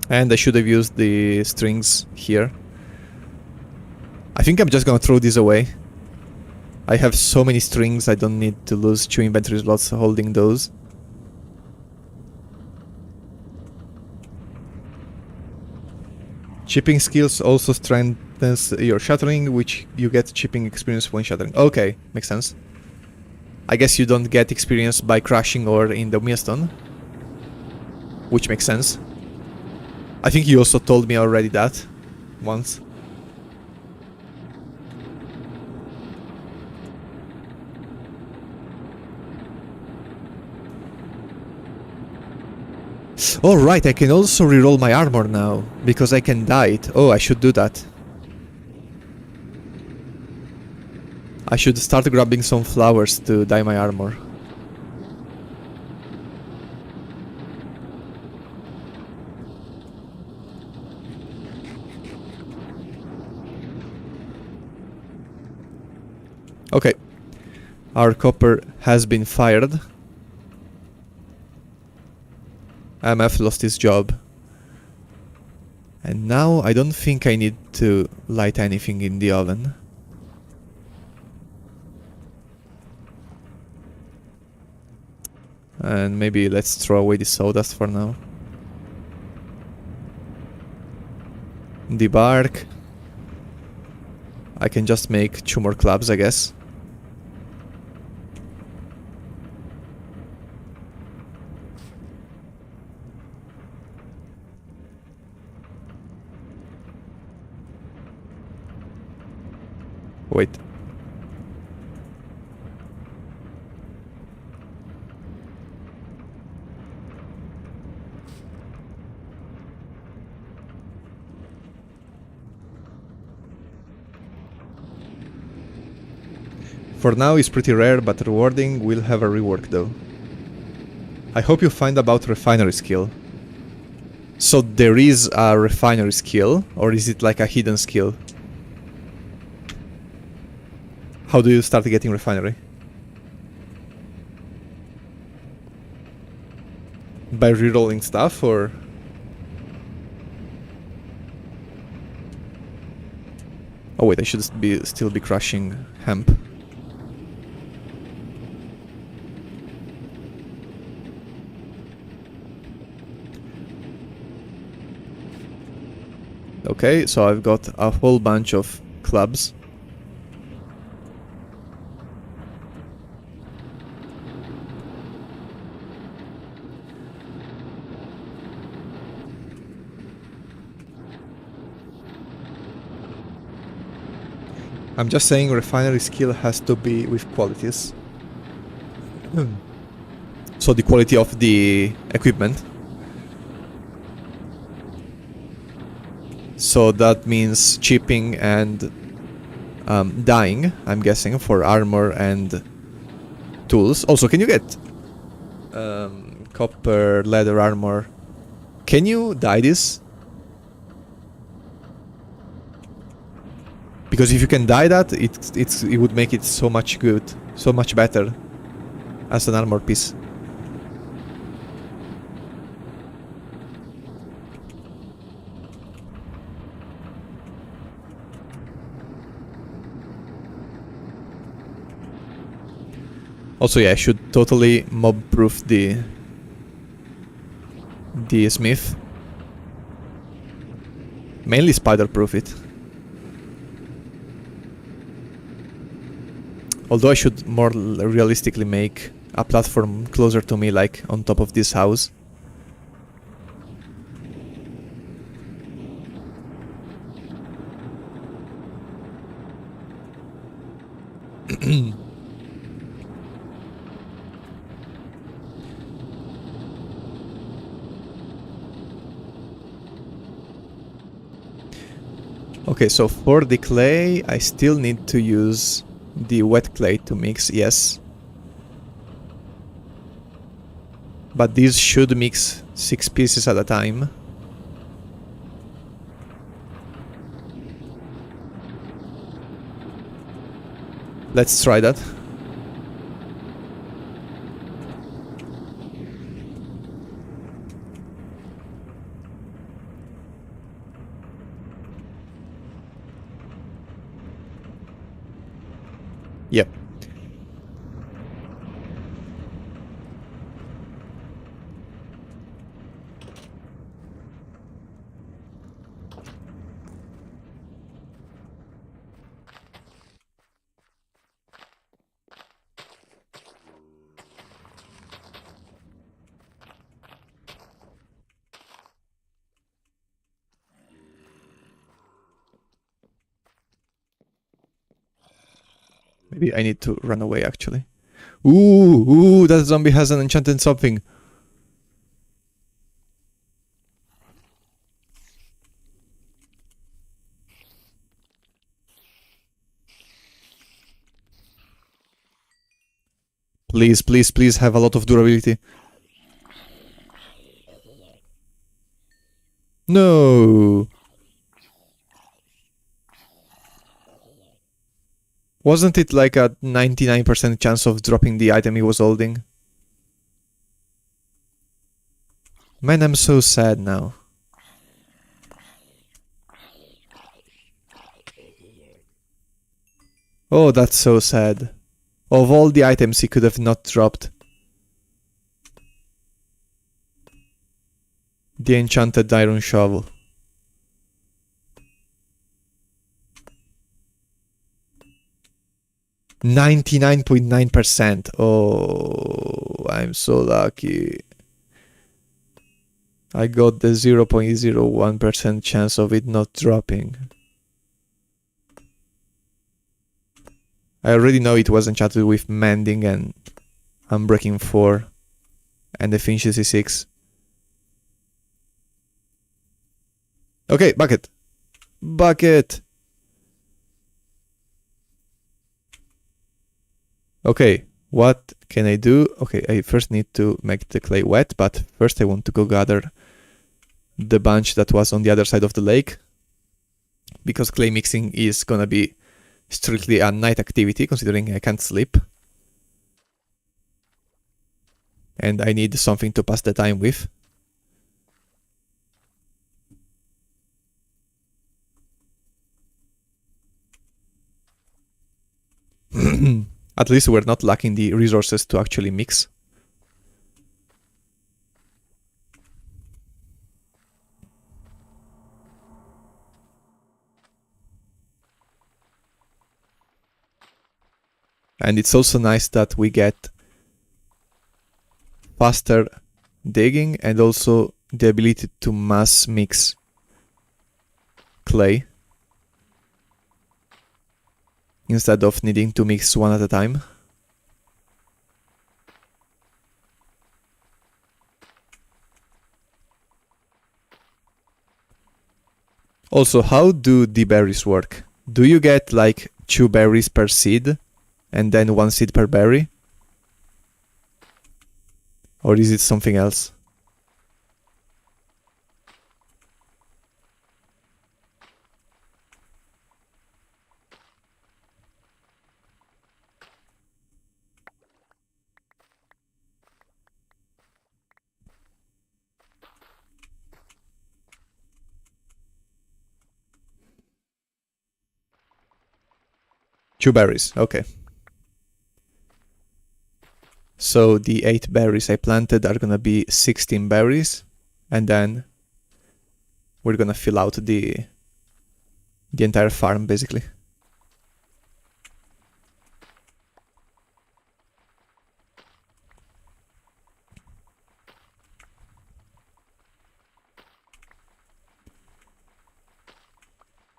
And I should have used the strings here. I think I'm just gonna throw these away. I have so many strings, I don't need to lose 2 inventory slots holding those. Chipping skills also strengthens your shattering, which you get chipping experience when shattering. Okay, makes sense. I guess you don't get experience by crashing or in the millstone, which makes sense. I think you also told me already that once. Oh right, I can also reroll my armor now, because I can dye it. Oh, I should do that. I should start grabbing some flowers to dye my armor. Okay, our copper has been fired. MF lost his job. And now I don't think I need to light anything in the oven. And maybe let's throw away the sawdust for now. The bark. I can just make 2 more clubs, I guess. Wait. For now it's pretty rare but rewarding, we'll have a rework though. I hope you find about refinery skill. So there is a refinery skill, or is it like a hidden skill? How do you start getting refinery? By rerolling stuff, or...? Oh wait, I should still be crushing hemp. Okay, so I've got a whole bunch of clubs. I'm just saying refinery skill has to be with qualities. So the quality of the equipment. So that means chipping and dyeing, I'm guessing, for armor and tools. Also, can you get copper, leather armor? Can you dye this? Because if you can dye that, it would make it so much good, so much better as an armor piece. Also, yeah, I should totally mob-proof the smith. Mainly spider-proof it. Although I should more realistically make a platform closer to me, like on top of this house. Okay, so for the clay, I still need to use the wet clay to mix, yes. But these should mix 6 pieces at a time. Let's try that. Yep. Maybe I need to run away, actually. Ooh, that zombie has an enchanted something. Please, please, please have a lot of durability. No! Wasn't it like a 99% chance of dropping the item he was holding? Man, I'm so sad now. Oh, that's so sad. Of all the items he could have not dropped. The enchanted iron shovel. .9%. Oh, I'm so lucky. I got the 0.01% chance of it not dropping. I already know it was enchanted with Mending and Unbreaking 4 and Efficiency 6. Okay, bucket. Bucket! Okay, what can I do? Okay, I first need to make the clay wet, but first I want to go gather the bunch that was on the other side of the lake, because clay mixing is gonna be strictly a night activity, considering I can't sleep. And I need something to pass the time with. At least we're not lacking the resources to actually mix. And it's also nice that we get faster digging and also the ability to mass mix clay instead of needing to mix one at a time. Also, how do the berries work? Do you get like 2 berries per seed and then 1 seed per berry? Or is it something else? Two berries, okay. So the 8 berries I planted are gonna be 16 berries, and then we're gonna fill out the entire farm, basically.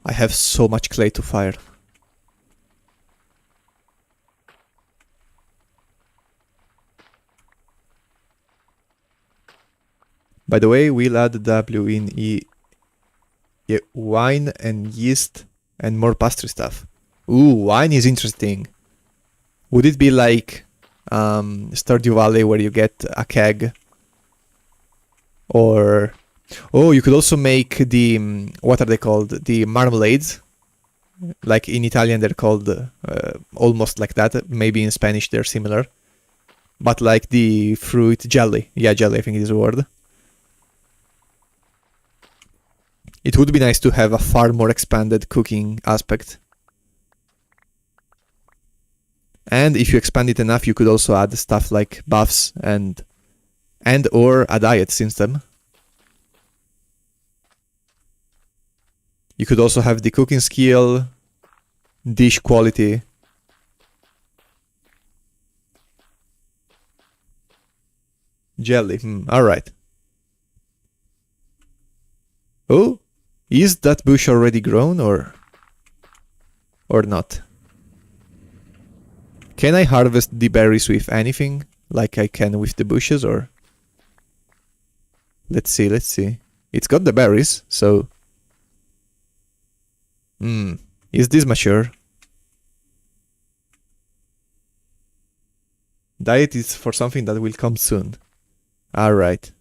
I have so much clay to fire. By the way, we'll add W in Yeah, wine and yeast and more pastry stuff. Ooh, wine is interesting. Would it be like Stardew Valley where you get a keg? Or... Oh, you could also make the... what are they called? The marmalades. Like in Italian they're called almost like that. Maybe in Spanish they're similar. But like the fruit jelly. Yeah, jelly I think is the word. It would be nice to have a far more expanded cooking aspect. And if you expand it enough, you could also add stuff like buffs and or a diet system. You could also have the cooking skill, dish quality. Jelly, alright. Oh, is that bush already grown or not? Can I harvest the berries with anything, like I can with the bushes, or... Let's see, let's see. It's got the berries, so... Is this mature? Diet is for something that will come soon. Alright.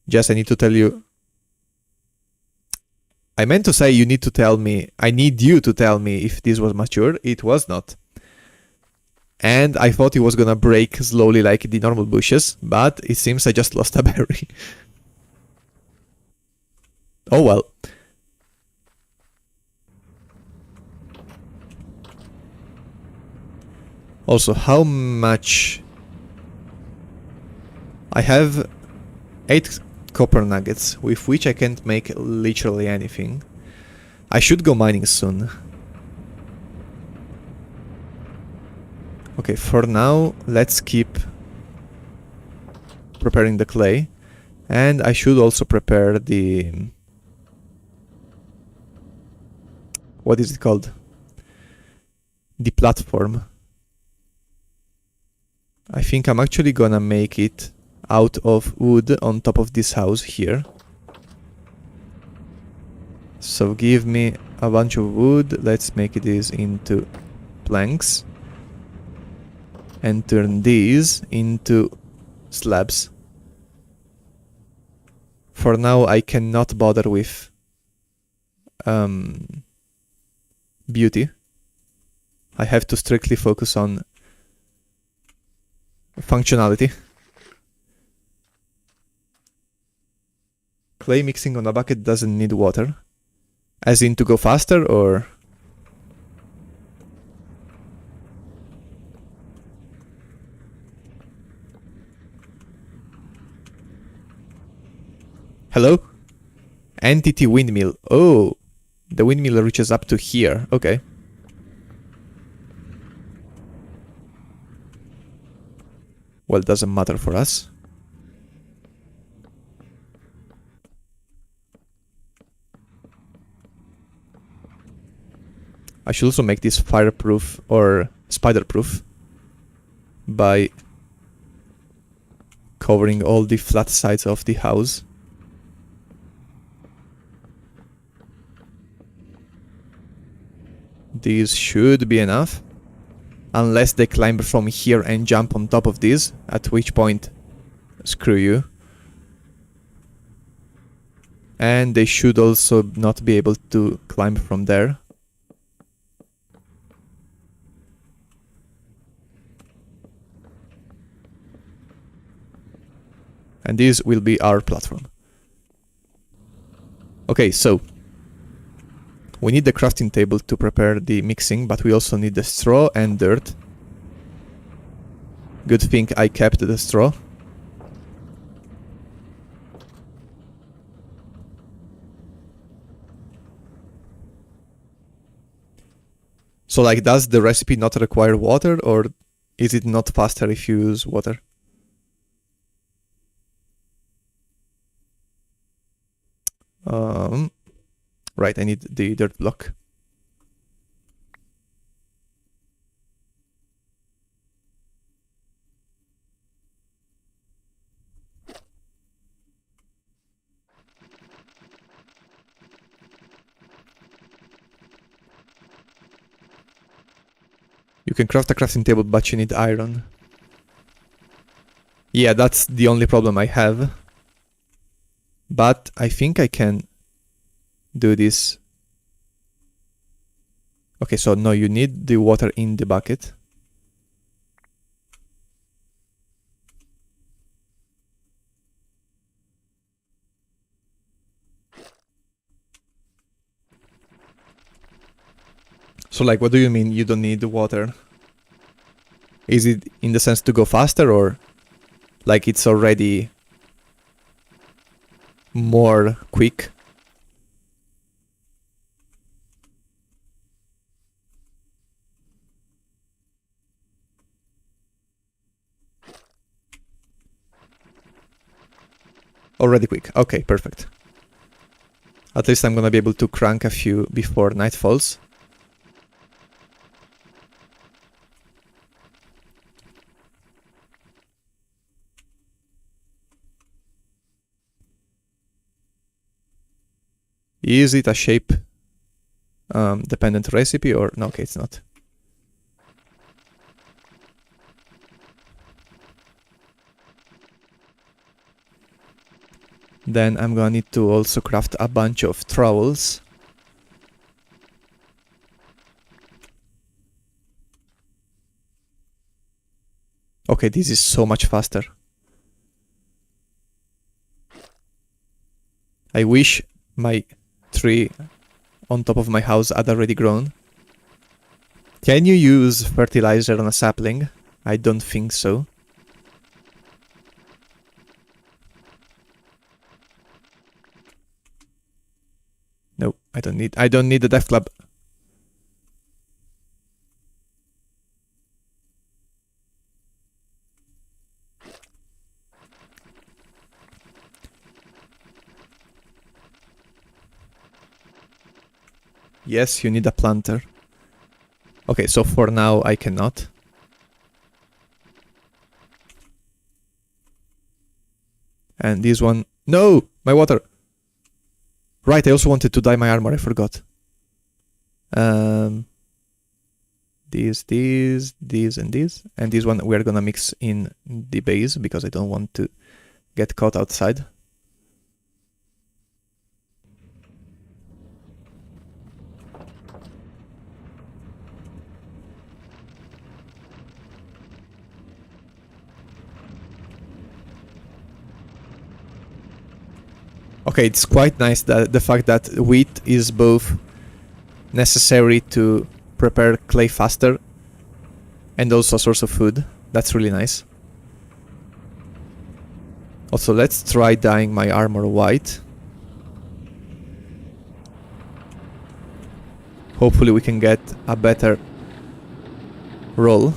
Jess, I need to tell you... I meant to say you need to tell me... I need you to tell me if this was mature. It was not. And I thought it was gonna break slowly like the normal bushes, but it seems I just lost a berry. Oh well. Also, how much... I have 8 copper nuggets, with which I can't make literally anything. I should go mining soon. Okay, for now, let's keep preparing the clay. And I should also prepare the... What is it called? The platform. I think I'm actually gonna make it out of wood on top of this house here. So give me a bunch of wood. Let's make this into planks. And turn these into slabs. For now, I cannot bother with beauty. I have to strictly focus on functionality. Clay mixing on a bucket doesn't need water. As in to go faster, or... Hello? Entity windmill. Oh, the windmill reaches up to here. Okay. Well, it doesn't matter for us. I should also make this fireproof or spider-proof by covering all the flat sides of the house. These should be enough. Unless they climb from here and jump on top of this, at which point, screw you. And they should also not be able to climb from there. And this will be our platform. Okay, so we need the crafting table to prepare the mixing, but we also need the straw and dirt. Good thing I kept the straw. So like, does the recipe not require water, or is it not faster if you use water? Right, I need the dirt block. You can craft a crafting table, but you need iron. Yeah, that's the only problem I have. But I think I can do this. Okay, so no, you need the water in the bucket. So like, what do you mean you don't need the water? Is it in the sense to go faster, or like it's already more quick? Already quick. Okay, perfect. At least I'm gonna be able to crank a few before night falls. Is it a shape dependent recipe, or no? Okay, it's not. Then I'm gonna need to also craft a bunch of trowels. Okay, this is so much faster. I wish my tree on top of my house had already grown. Can you use fertilizer on a sapling? I don't think so. No, I don't need the death club. Yes, you need a planter. Okay, so for now I cannot. And this one... No! My water! Right, I also wanted to dye my armor, I forgot. These, and these. And this one we're gonna mix in the base, because I don't want to get caught outside. Okay, it's quite nice that the fact that wheat is both necessary to prepare clay faster and also a source of food. That's really nice. Also, let's try dyeing my armor white. Hopefully we can get a better roll.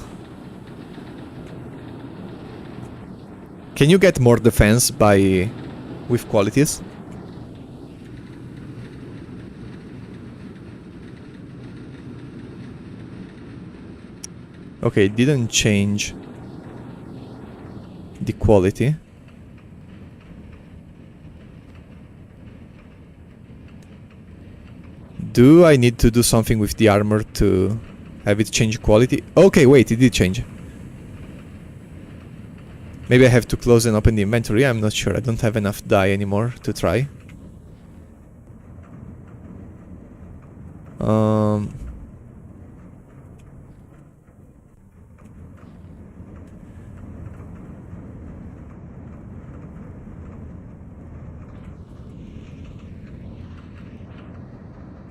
Can you get more defense with qualities? Okay, it didn't change the quality. Do I need to do something with the armor to have it change quality? Okay, wait, it did change. Maybe I have to close and open the inventory, I'm not sure. I don't have enough dye anymore to try.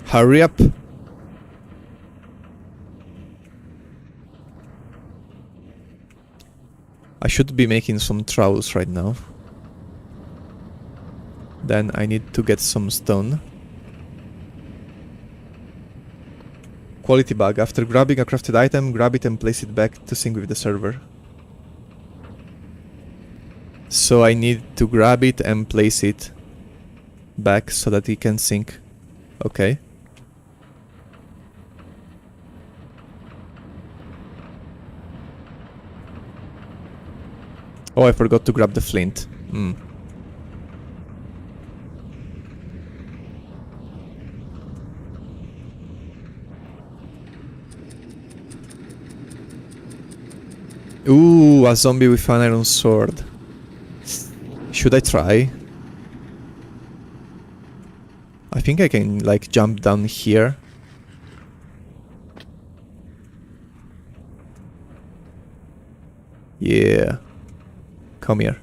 Hurry up. I should be making some trowels right now. Then I need to get some stone. Quality bug. After grabbing a crafted item, grab it and place it back to sync with the server. So I need to grab it and place it back so that it can sync. Okay. Oh, I forgot to grab the flint. Ooh, a zombie with an iron sword. Should I try? I think I can, like, jump down here. Yeah. Come here.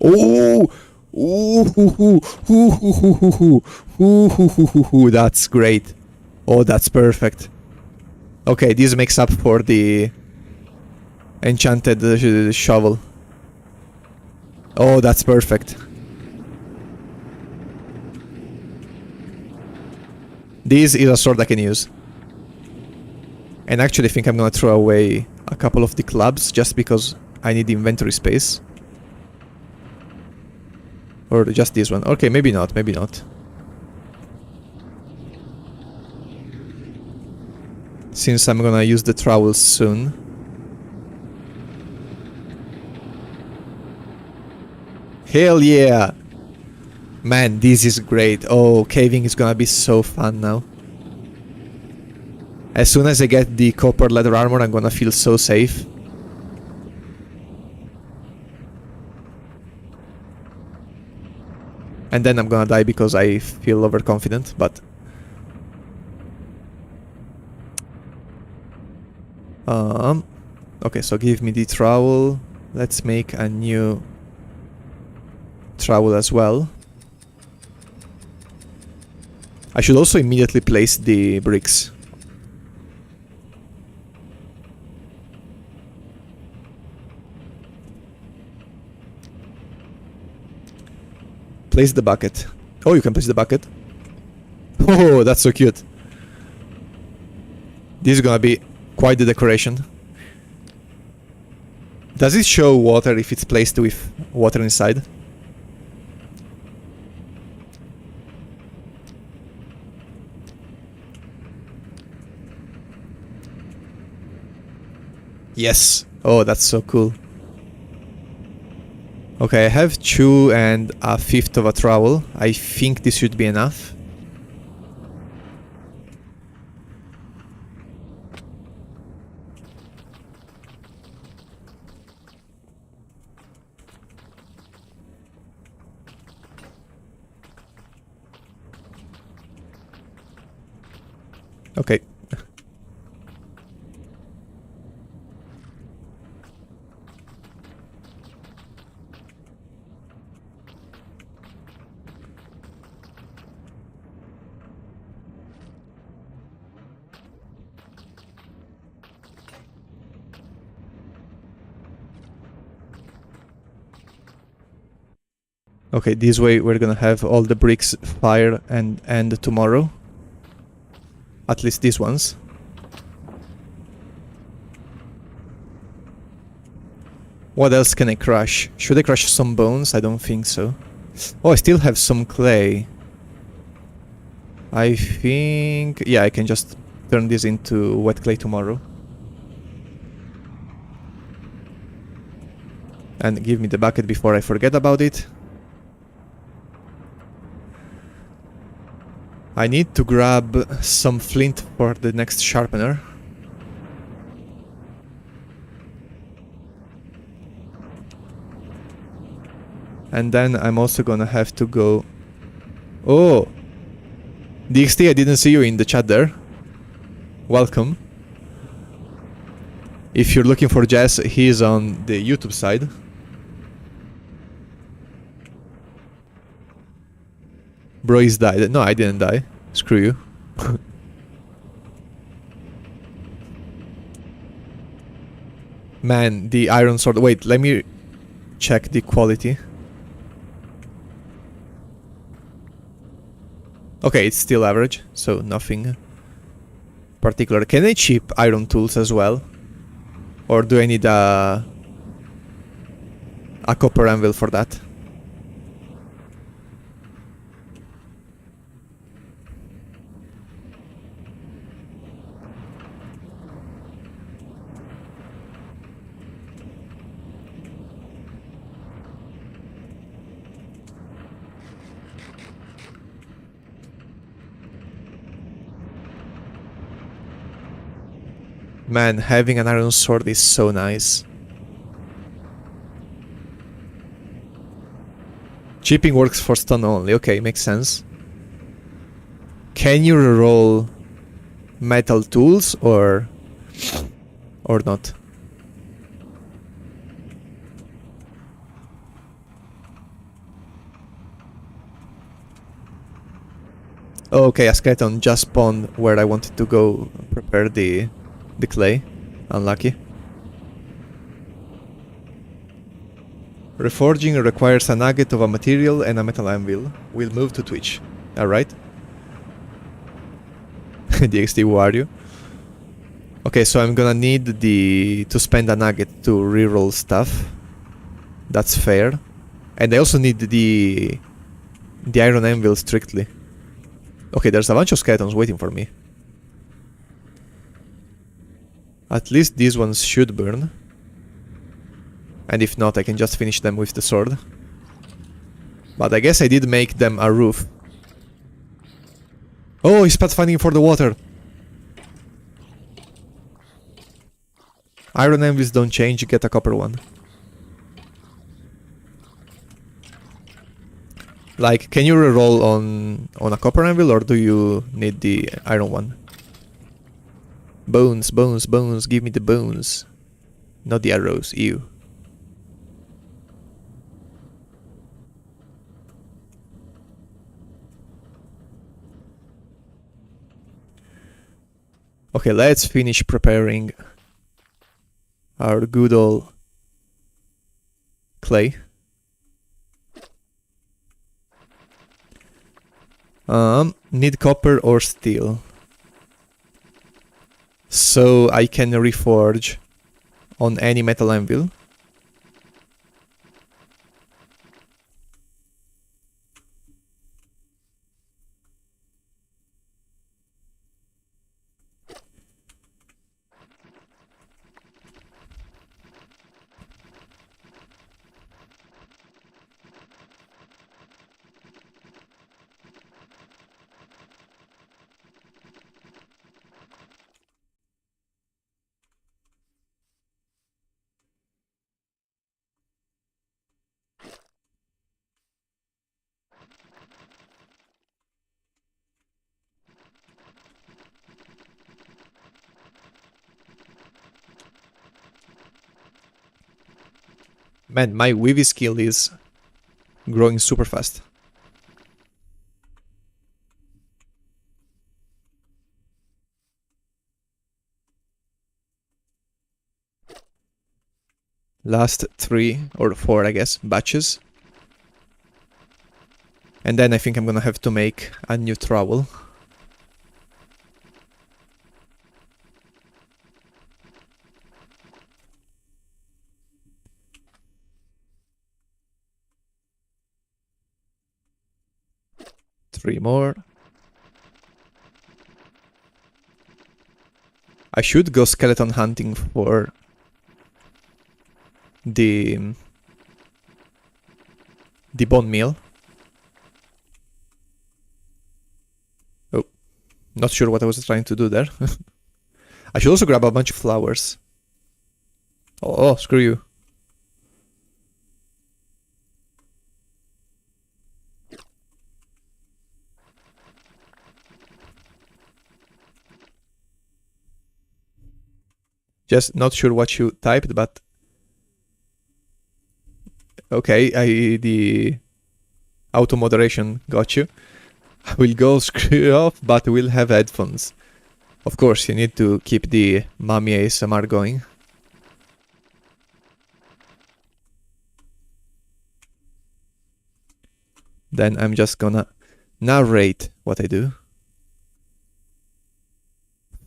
Oh! Ooh, that's great. Oh, that's perfect. Okay, this makes up for the enchanted shovel. Oh, that's perfect. This is a sword I can use. And actually I think I'm gonna throw away a couple of the clubs just because I need inventory space. Or just this one. Okay, maybe not, maybe not. Since I'm gonna use the trowels soon. Hell yeah! Man, this is great. Oh, caving is gonna be so fun now. As soon as I get the copper leather armor, I'm gonna feel so safe. And then I'm gonna die because I feel overconfident, but... Okay, so give me the trowel. Let's make a new trowel as well. I should also immediately place the bricks. Place the bucket. Oh, you can place the bucket. Oh, that's so cute. This is gonna be quite the decoration. Does it show water if it's placed with water inside? Yes. Oh, that's so cool. Okay, I have 2 and a fifth of a trowel. I think this should be enough. Okay. Okay, this way we're gonna have all the bricks fire and end tomorrow. At least these ones. What else can I crush? Should I crush some bones? I don't think so. Oh, I still have some clay. I think... yeah, I can just turn this into wet clay tomorrow. And give me the bucket before I forget about it. I need to grab some flint for the next sharpener. And then I'm also gonna have to go... Oh! DXT, I didn't see you in the chat there. Welcome. If you're looking for Jess, he's on the YouTube side. Bro is died. No, I didn't die. Screw you. Man, the iron sword... Wait, let me check the quality. Okay, it's still average, so nothing particular. Can I chip iron tools as well? Or do I need a copper anvil for that? Man, having an iron sword is so nice. Chipping works for stone only. Okay, makes sense. Can you reroll metal tools or not? Okay, a skeleton just spawned where I wanted to go prepare the clay. Unlucky. Reforging requires a nugget of a material and a metal anvil. We'll move to Twitch. Alright. DXT Wario. Okay, so I'm gonna need to spend a nugget to reroll stuff. That's fair. And I also need the iron anvil strictly. Okay, there's a bunch of skeletons waiting for me. At least these ones should burn. And if not, I can just finish them with the sword. But I guess I did make them a roof. Oh, he's pathfinding for the water. Iron anvils don't change, get a copper one. Like, can you reroll on a copper anvil or do you need the iron one? Bones, bones, bones, give me the bones. Not the arrows, ew. Okay, let's finish preparing our good old clay. Need copper or steel. So I can reforge on any metal anvil. Man, my weavy skill is growing super fast. Last 3 or 4, I guess, batches. And then I think I'm gonna have to make a new trowel. Three more. I should go skeleton hunting for the bone meal. Oh, not sure what I was trying to do there. I should also grab a bunch of flowers. Oh, screw you. Just not sure what you typed, but okay, the auto moderation got you. I will go screw off, but we'll have headphones. Of course, you need to keep the mommy ASMR going. Then I'm just gonna narrate what I do.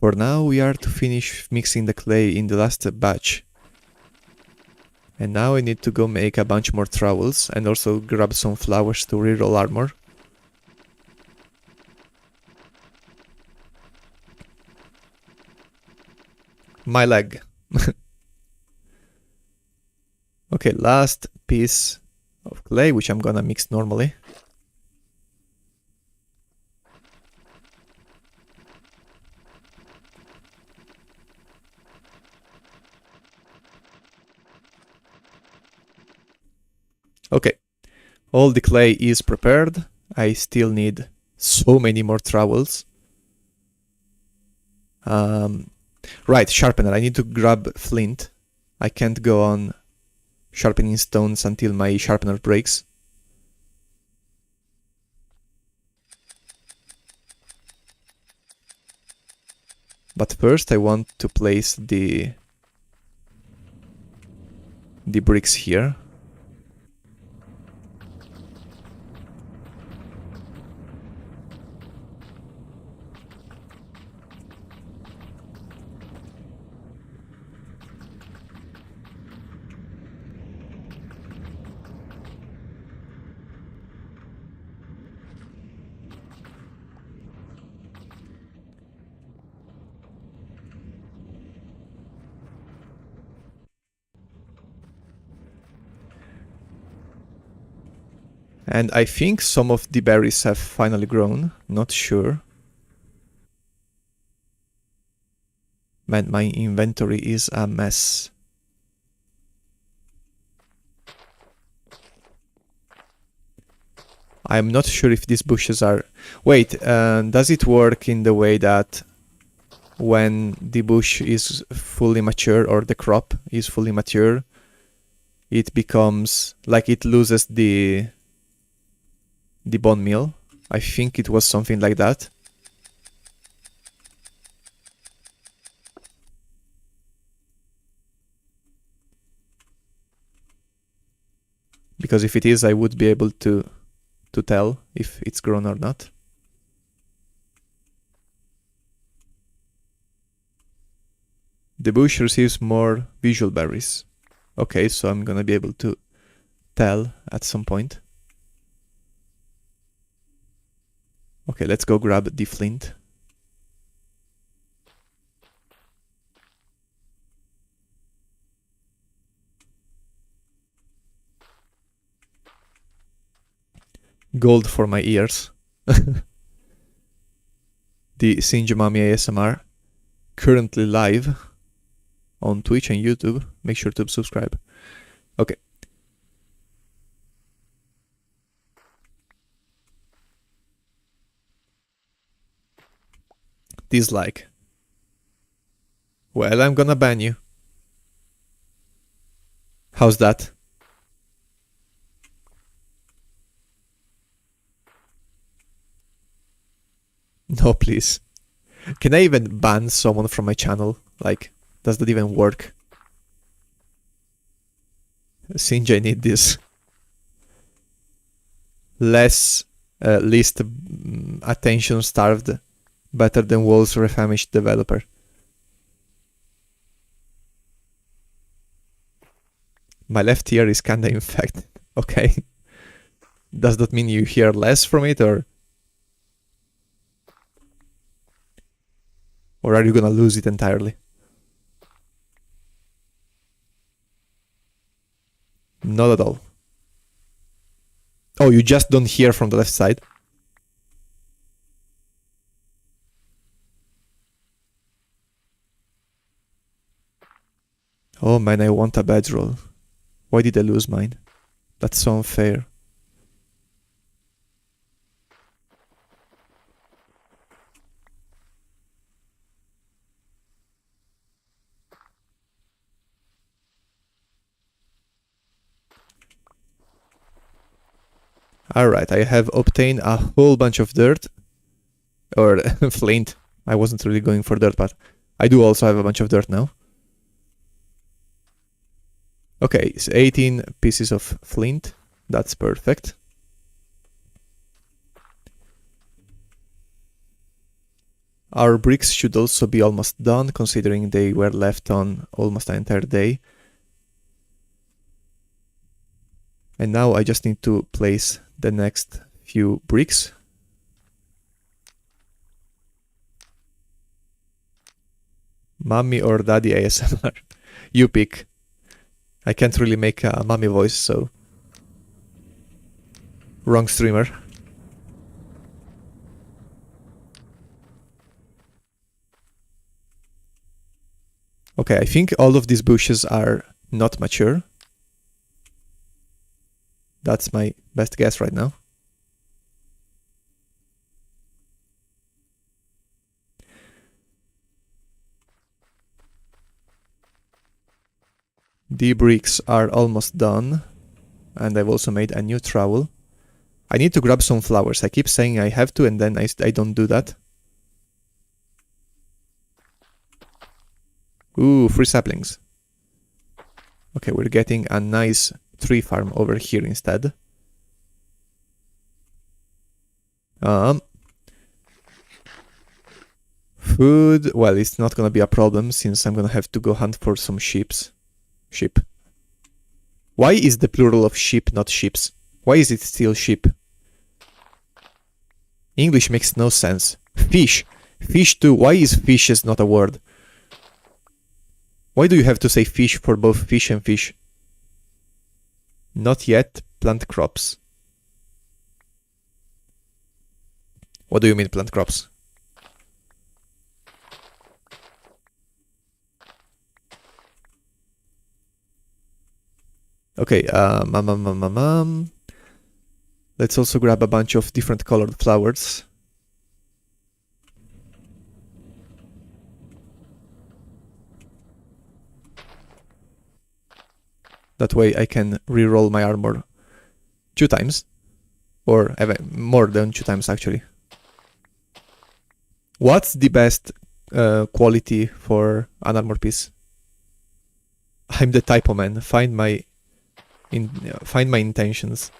For now, we are to finish mixing the clay in the last batch. And now I need to go make a bunch more trowels and also grab some flowers to reroll armor. My leg. Okay, last piece of clay, which I'm gonna mix normally. All the clay is prepared. I still need so many more trowels. Right, sharpener. I need to grab flint. I can't go on sharpening stones until my sharpener breaks. But first I want to place the bricks here. And I think some of the berries have finally grown. Not sure. Man, my inventory is a mess. I'm not sure if these bushes are... Wait, does it work in the way that when the bush is fully mature, or the crop is fully mature, it becomes... like it loses the bone meal? I think it was something like that. Because if it is, I would be able to tell if it's grown or not. The bush receives more visual berries. Okay, so I'm gonna be able to tell at some point. Okay, let's go grab the flint. Gold for my ears. The Sinjo Mami ASMR, currently live on Twitch and YouTube. Make sure to subscribe. Okay. Dislike. Well, I'm gonna ban you. How's that? No, please. Can I even ban someone from my channel? Like, does that even work? Sinj, I need this. Least attention starved. Better than Wolf's Refamished developer. My left ear is kinda infected. Okay. Does that mean you hear less from it, or are you gonna lose it entirely? Not at all. Oh, you just don't hear from the left side? Oh man, I want a bedroll. Why did I lose mine? That's so unfair. Alright, I have obtained a whole bunch of dirt. Or flint. I wasn't really going for dirt, but I do also have a bunch of dirt now. Okay, it's 18 pieces of flint. That's perfect. Our bricks should also be almost done, considering they were left on almost an entire day. And now I just need to place the next few bricks. Mommy or Daddy ASMR? You pick. I can't really make a mommy voice, so... Wrong streamer. Okay, I think all of these bushes are not mature. That's my best guess right now. The bricks are almost done. And I've also made a new trowel. I need to grab some flowers. I keep saying I have to, and then I don't do that. Ooh, 3 saplings. Okay, we're getting a nice tree farm over here instead. Food, well, it's not gonna be a problem since I'm gonna have to go hunt for some sheep. Why is the plural of sheep not sheeps? Why is it still sheep? English makes no sense. Fish. Fish too. Why is fishes not a word? Why do you have to say fish for both fish and fish? Not yet. Plant crops. What do you mean plant crops? Okay, let's also grab a bunch of different colored flowers. That way I can reroll my armor 2 times. Or more than 2 times actually. What's the best quality for an armor piece? I'm the typo man. Find my intentions.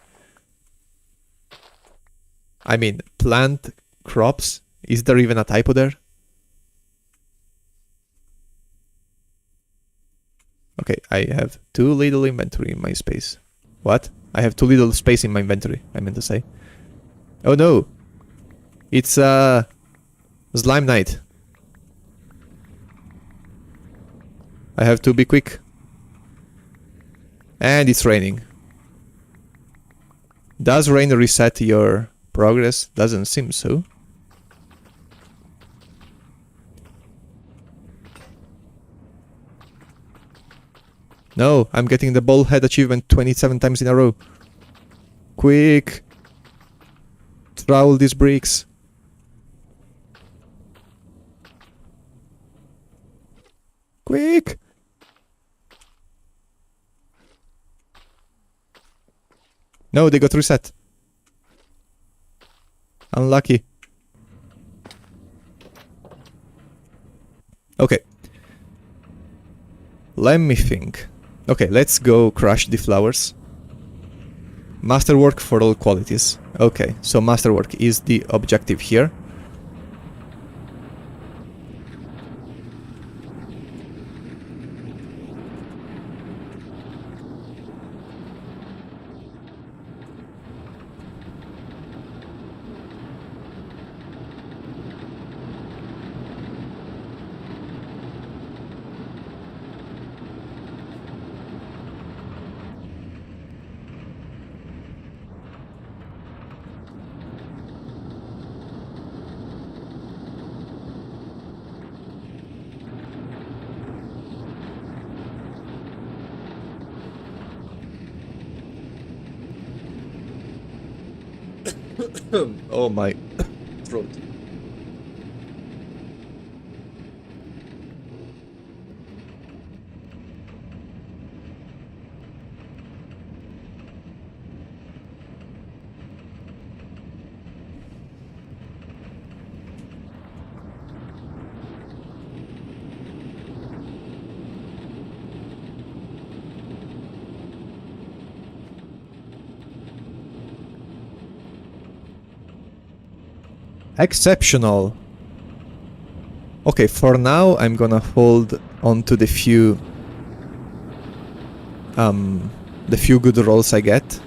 I mean, plant crops. Is there even a typo there? Okay, I have too little inventory in my space. What? I have too little space in my inventory, I meant to say. Oh no! It's Slime Night. I have to be quick. And it's raining. Does rain reset your progress? Doesn't seem so. No, I'm getting the bald head achievement 27 times in a row. Quick! Trowel these bricks. Quick! No, they got reset. Unlucky. Okay. Let me think. Okay, let's go crush the flowers. Masterwork for all qualities. Okay, so masterwork is the objective here. Oh my throat. Exceptional. Okay, for now I'm gonna hold on to the few good rolls I get.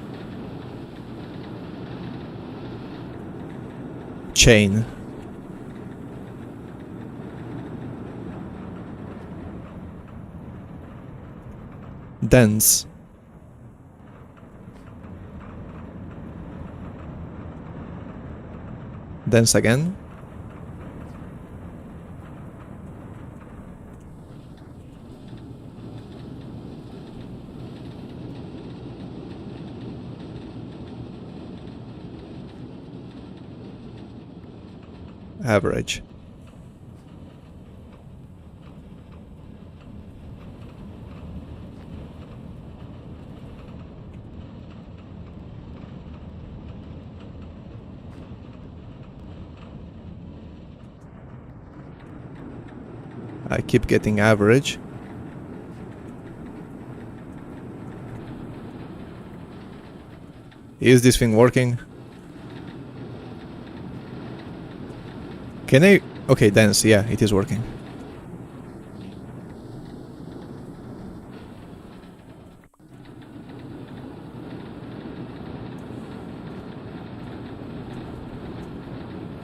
Chain. Dense. Dense again. average. I keep getting average. Is this thing working? Can I... Okay, dance, yeah, it is working.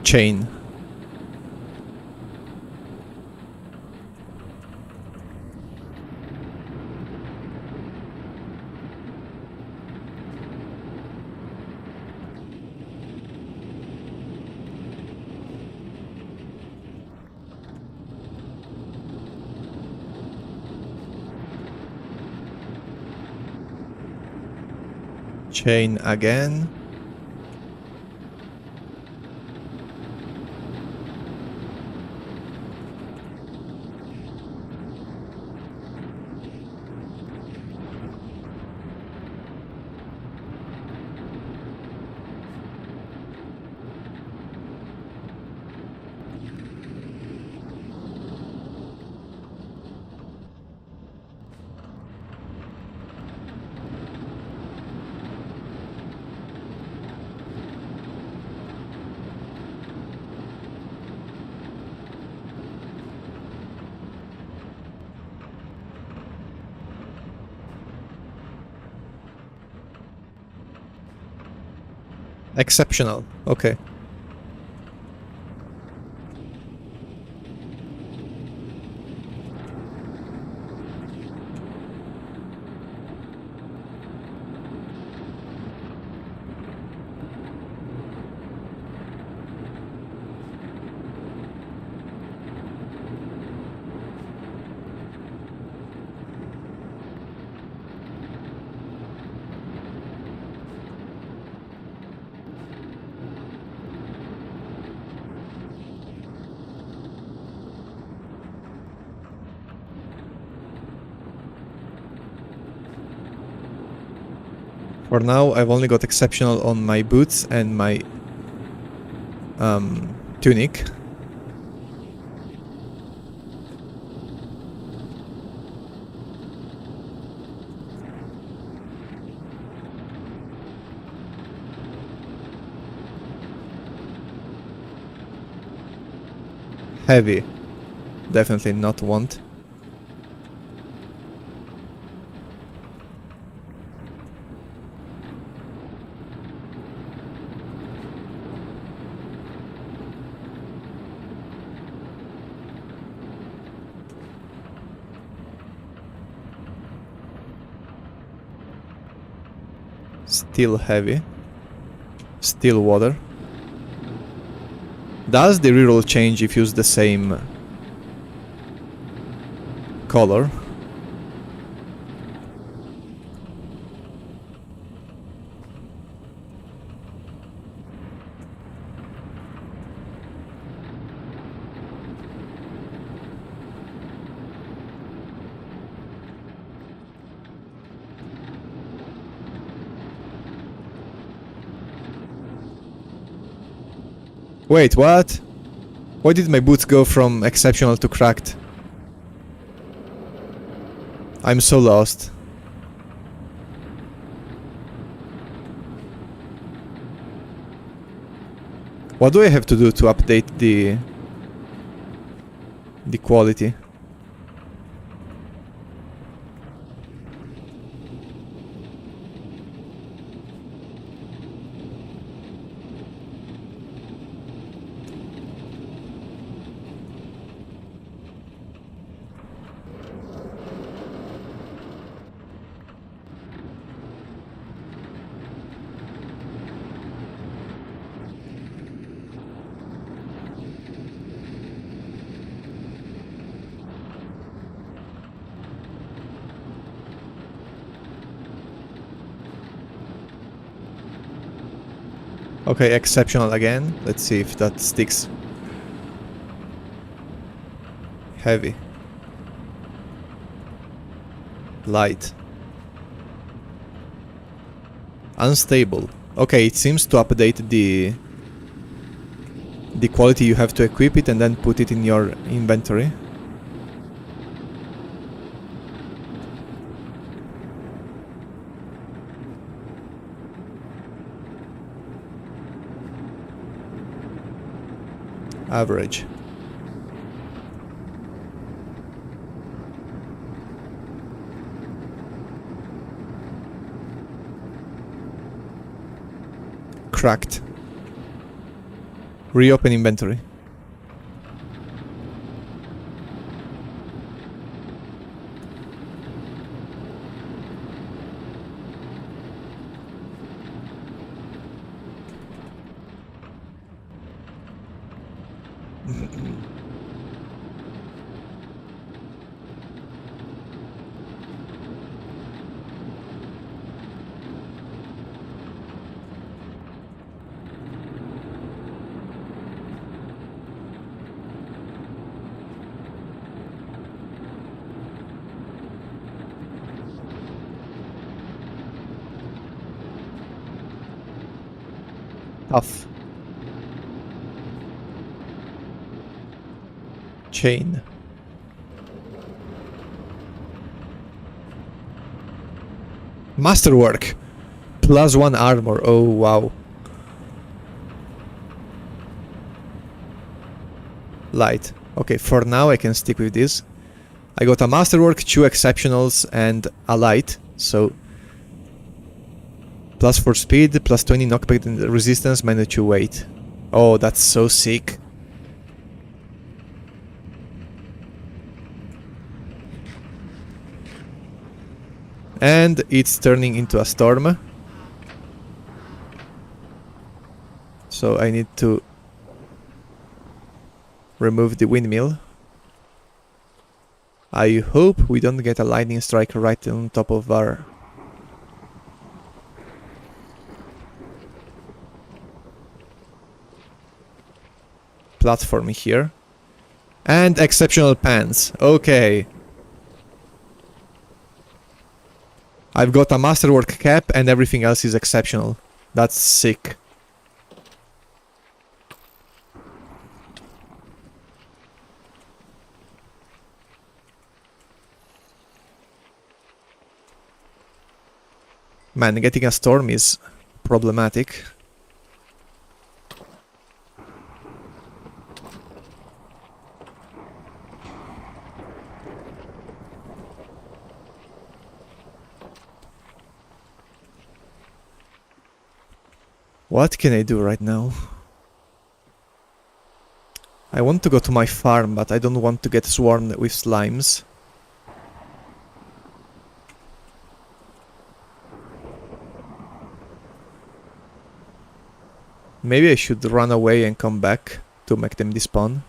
Chain. Chain again. Exceptional. Okay. For now, I've only got exceptional on my boots and my tunic. Heavy. Definitely not want. Still heavy. Still water. Does the reroll change if you use the same color? Wait, what? Why did my boots go from exceptional to cracked? I'm so lost. What do I have to do to update the quality? Okay, exceptional again. Let's see if that sticks. Heavy. Light. Unstable. Okay, it seems to update the quality you have to equip it and then put it in your inventory. Average. Cracked. Reopen inventory. Tough. Chain. Masterwork. +1 armor. Oh, wow. Light. Okay, for now I can stick with this. I got a Masterwork, 2 Exceptionals, and a Light, so... +4 speed, +20 knockback and resistance, -2 weight. Oh, that's so sick. And it's turning into a storm. So I need to remove the windmill. I hope we don't get a lightning strike right on top of our... platform here. And exceptional pants. Okay. I've got a Masterwork cap and everything else is exceptional. That's sick. Man, getting a storm is problematic. What can I do right now? I want to go to my farm, but I don't want to get swarmed with slimes. Maybe I should run away and come back to make them despawn.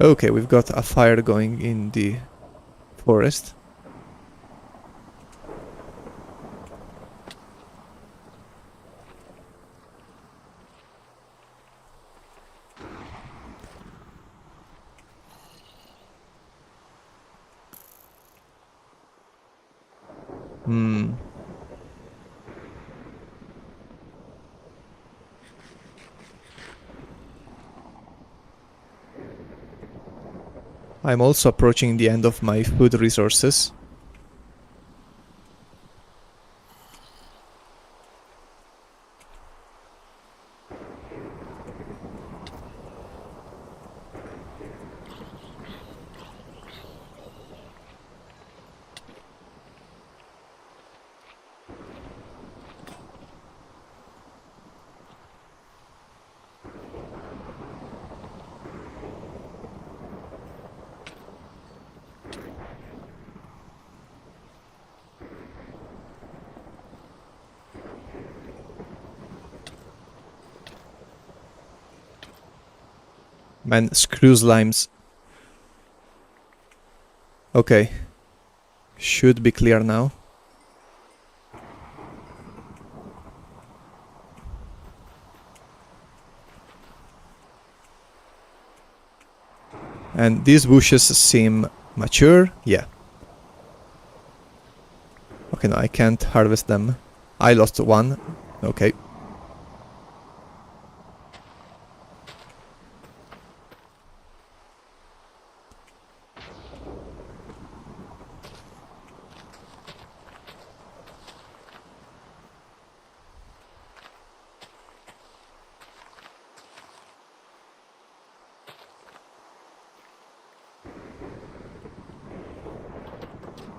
Okay, we've got a fire going in the forest. I'm also approaching the end of my food resources. Man, screw slimes. Okay. Should be clear now. And these bushes seem mature. Yeah. Okay, no, I can't harvest them. I lost one. Okay.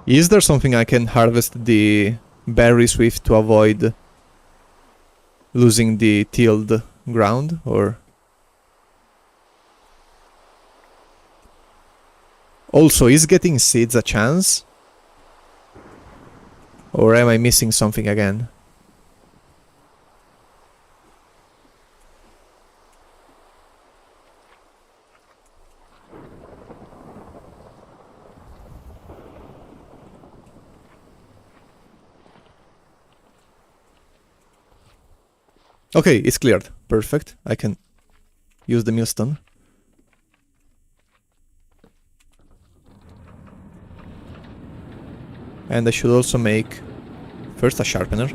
Is there something I can harvest the berries with to avoid losing the tilled ground, or... Also, is getting seeds a chance? Or am I missing something again? Okay, it's cleared. Perfect. I can use the millstone. And I should also make first a sharpener.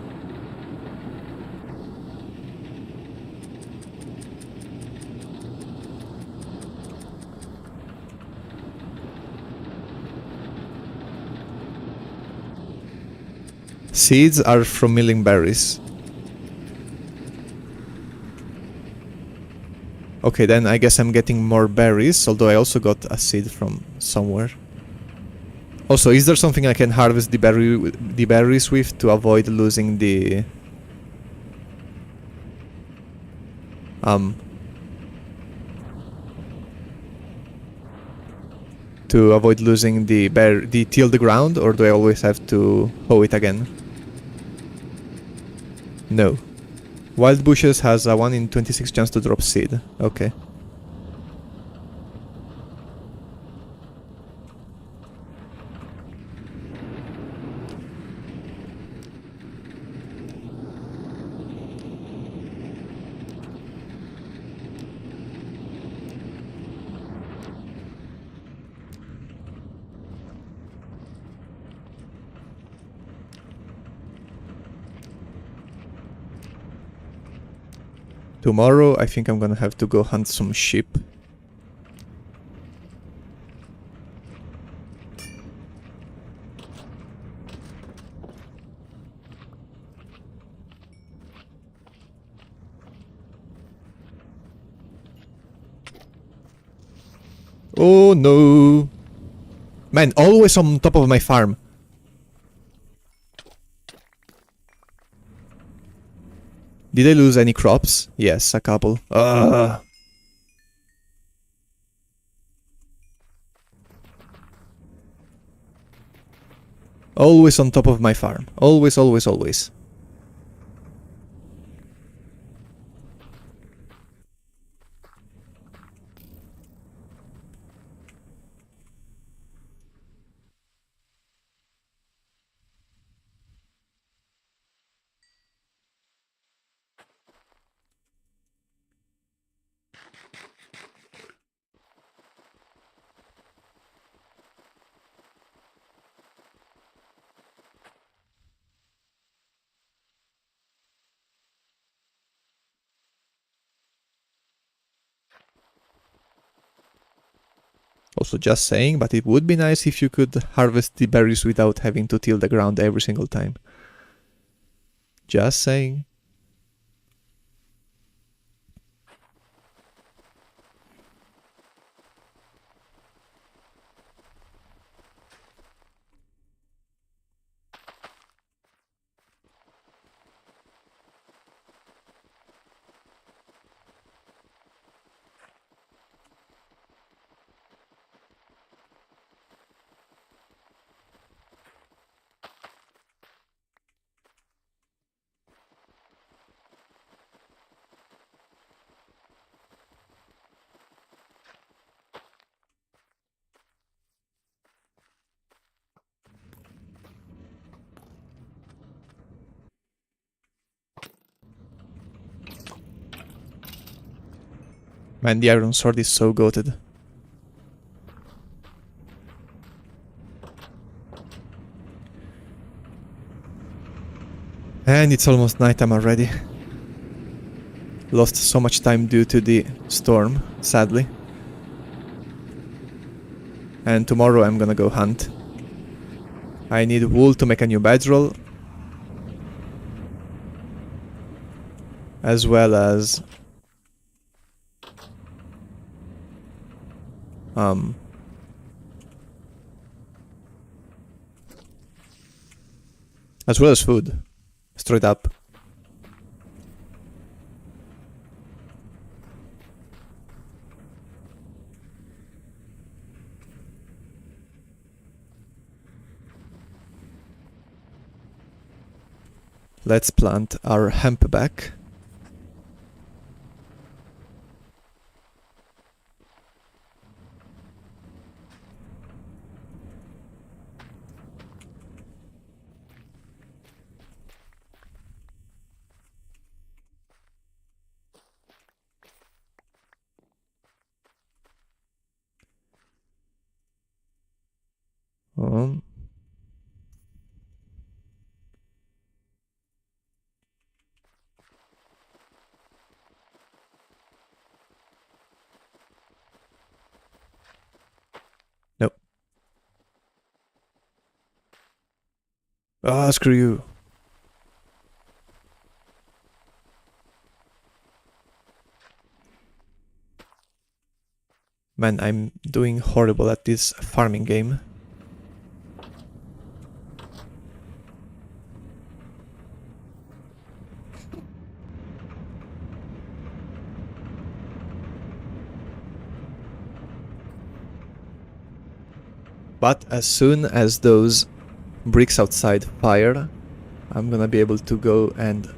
Seeds are from milling berries. Okay, then I guess I'm getting more berries, although I also got a seed from somewhere. Also, is there something I can harvest the berries with to avoid losing the... to avoid losing the tilled ground, or do I always have to hoe it again? No. Wild bushes has a 1 in 26 chance to drop seed. Okay. Tomorrow, I think I'm gonna have to go hunt some sheep. Oh no! Man, always on top of my farm. Did I lose any crops? Yes, a couple. Always on top of my farm. Always, always, always. Also just saying, but it would be nice if you could harvest the berries without having to till the ground every single time. Just saying. Man, the iron sword is so goated. And it's almost nighttime already. Lost so much time due to the storm, sadly. And tomorrow I'm gonna go hunt. I need wool to make a new bedroll. As well as... as well as food. Straight up. Let's plant our hemp back. Um, nope. Ah, screw you. Man, I'm doing horrible at this farming game. But as soon as those bricks outside fire, I'm gonna be able to go and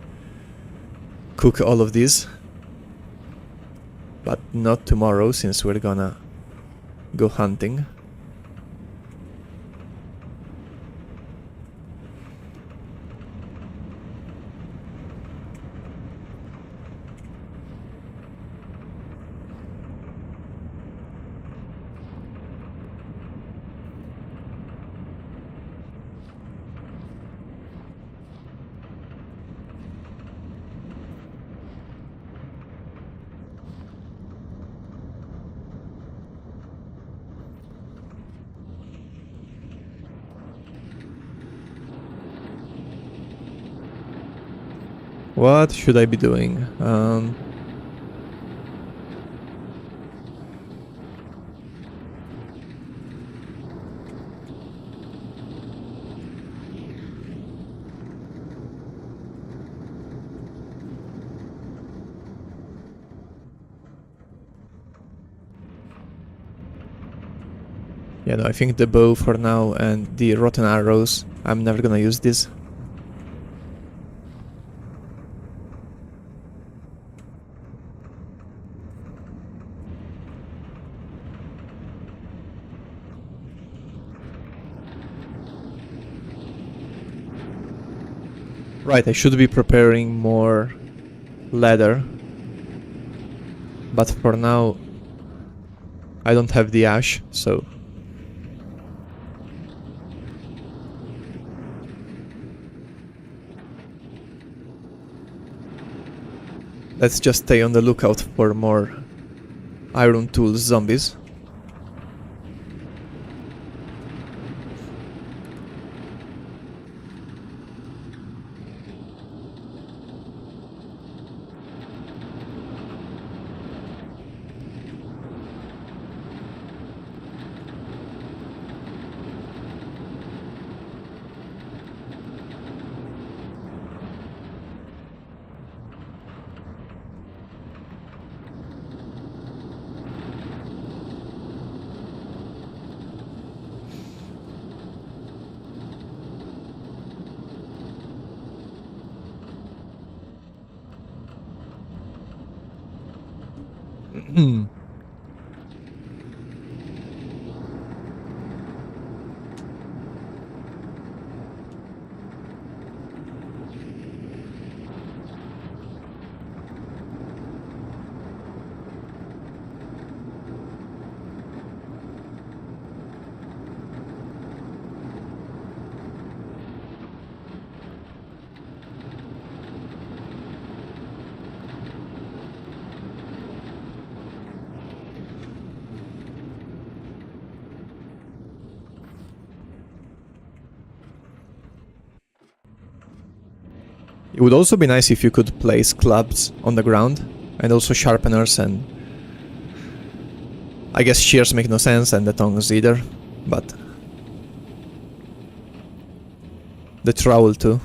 cook all of these. But not tomorrow, since we're gonna go hunting. What should I be doing? Yeah, no, I think the bow for now and the rotten arrows, I'm never gonna use this. Right, I should be preparing more leather. But for now, I don't have the ash, so... let's just stay on the lookout for more iron tools zombies. would also be nice if you could place clubs on the ground, and also sharpeners, and I guess shears make no sense, and the tongs either, but the trowel too.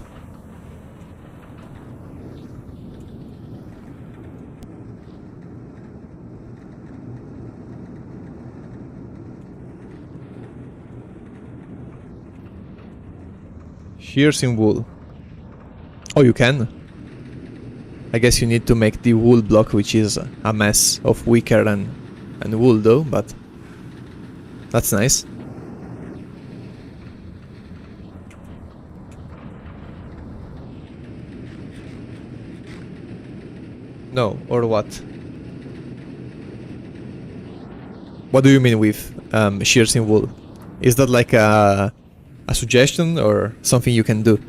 Shears in wool. Oh, you can? I guess you need to make the wool block, which is a mess of wicker and wool though, but that's nice. No, or what? What do you mean with shears in wool? Is that like a suggestion or something you can do?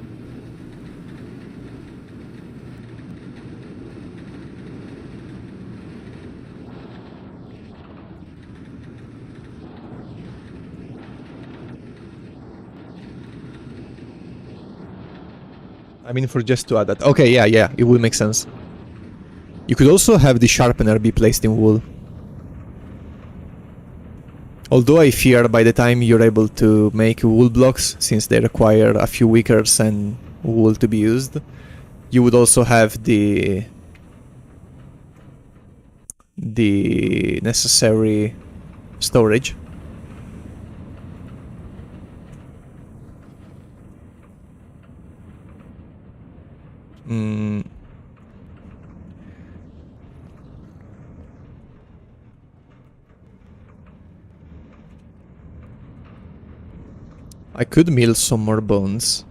I mean, for just to add that. Okay, yeah, it will make sense. You could also have the sharpener be placed in wool. Although I fear by the time you're able to make wool blocks, since they require a few wickers and wool to be used, you would also have the necessary storage. I could mill some more bones.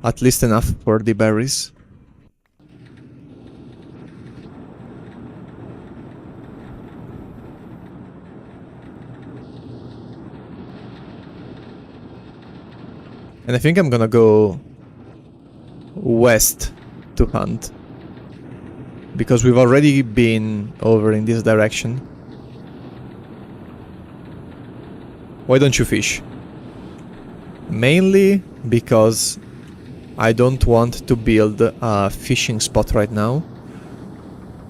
At least enough for the berries. And I think I'm gonna go west to hunt, because we've already been over in this direction. Why don't you fish? Mainly because I don't want to build a fishing spot right now,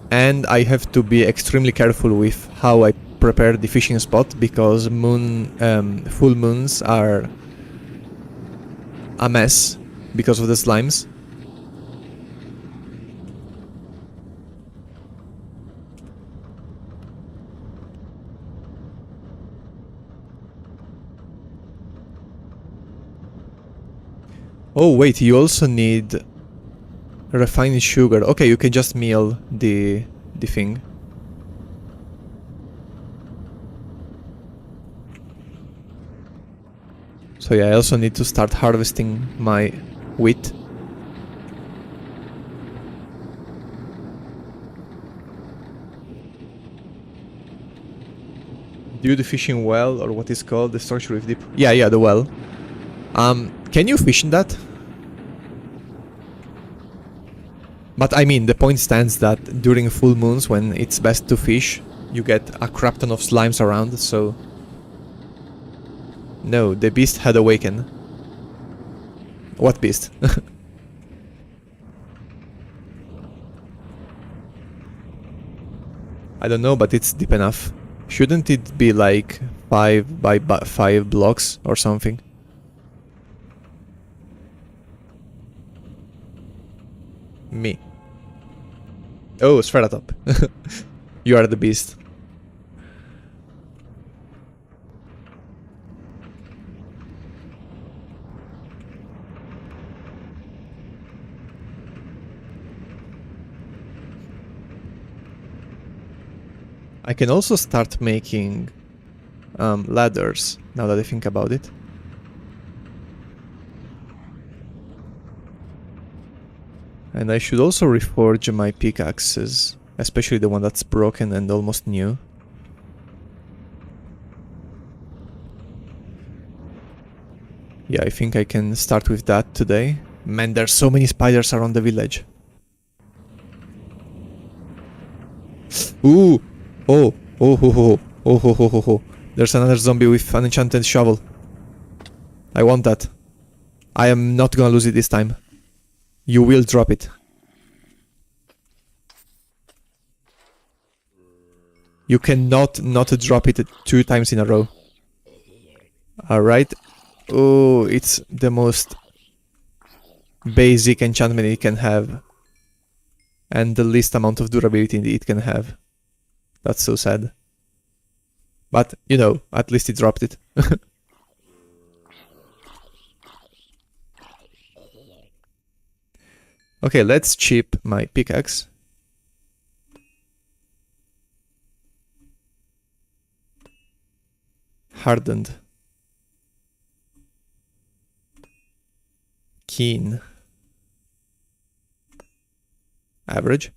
and I have to be extremely careful with how I prepare the fishing spot, because full moons are a mess because of the slimes. Oh wait, you also need refined sugar. Okay, you can just mill the thing. So yeah, I also need to start harvesting my wheat. Do the fishing well, or what is called the structure with deep. Yeah, the well. Can you fish in that? But I mean, the point stands that during full moons, when it's best to fish, you get a crap ton of slimes around, so... No, the beast had awakened. What beast? I don't know, but it's deep enough. Shouldn't it be like 5 by 5 blocks or something? Me. Oh, Spheratop. You are the beast. I can also start making ladders, now that I think about it. And I should also reforge my pickaxes, especially the one that's broken and almost new. Yeah, I think I can start with that today. Man, there's so many spiders around the village. Ooh! Oh! Oh ho ho! Oh ho ho ho ho! There's another zombie with an enchanted shovel. I want that. I am not gonna lose it this time. You will drop it. You cannot not drop it 2 times in a row. Alright. Oh, it's the most basic enchantment it can have. And the least amount of durability it can have. That's so sad. But, you know, at least it dropped it. Okay, let's chip my pickaxe. Hardened. Keen. Average.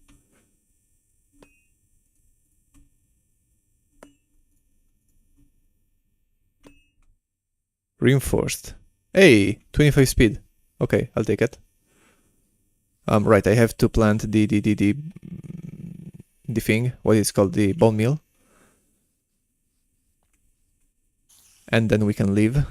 Reinforced. Hey, 25 speed. Okay, I'll take it. Right, I have to plant the thing, what is called the bone meal. And then we can leave.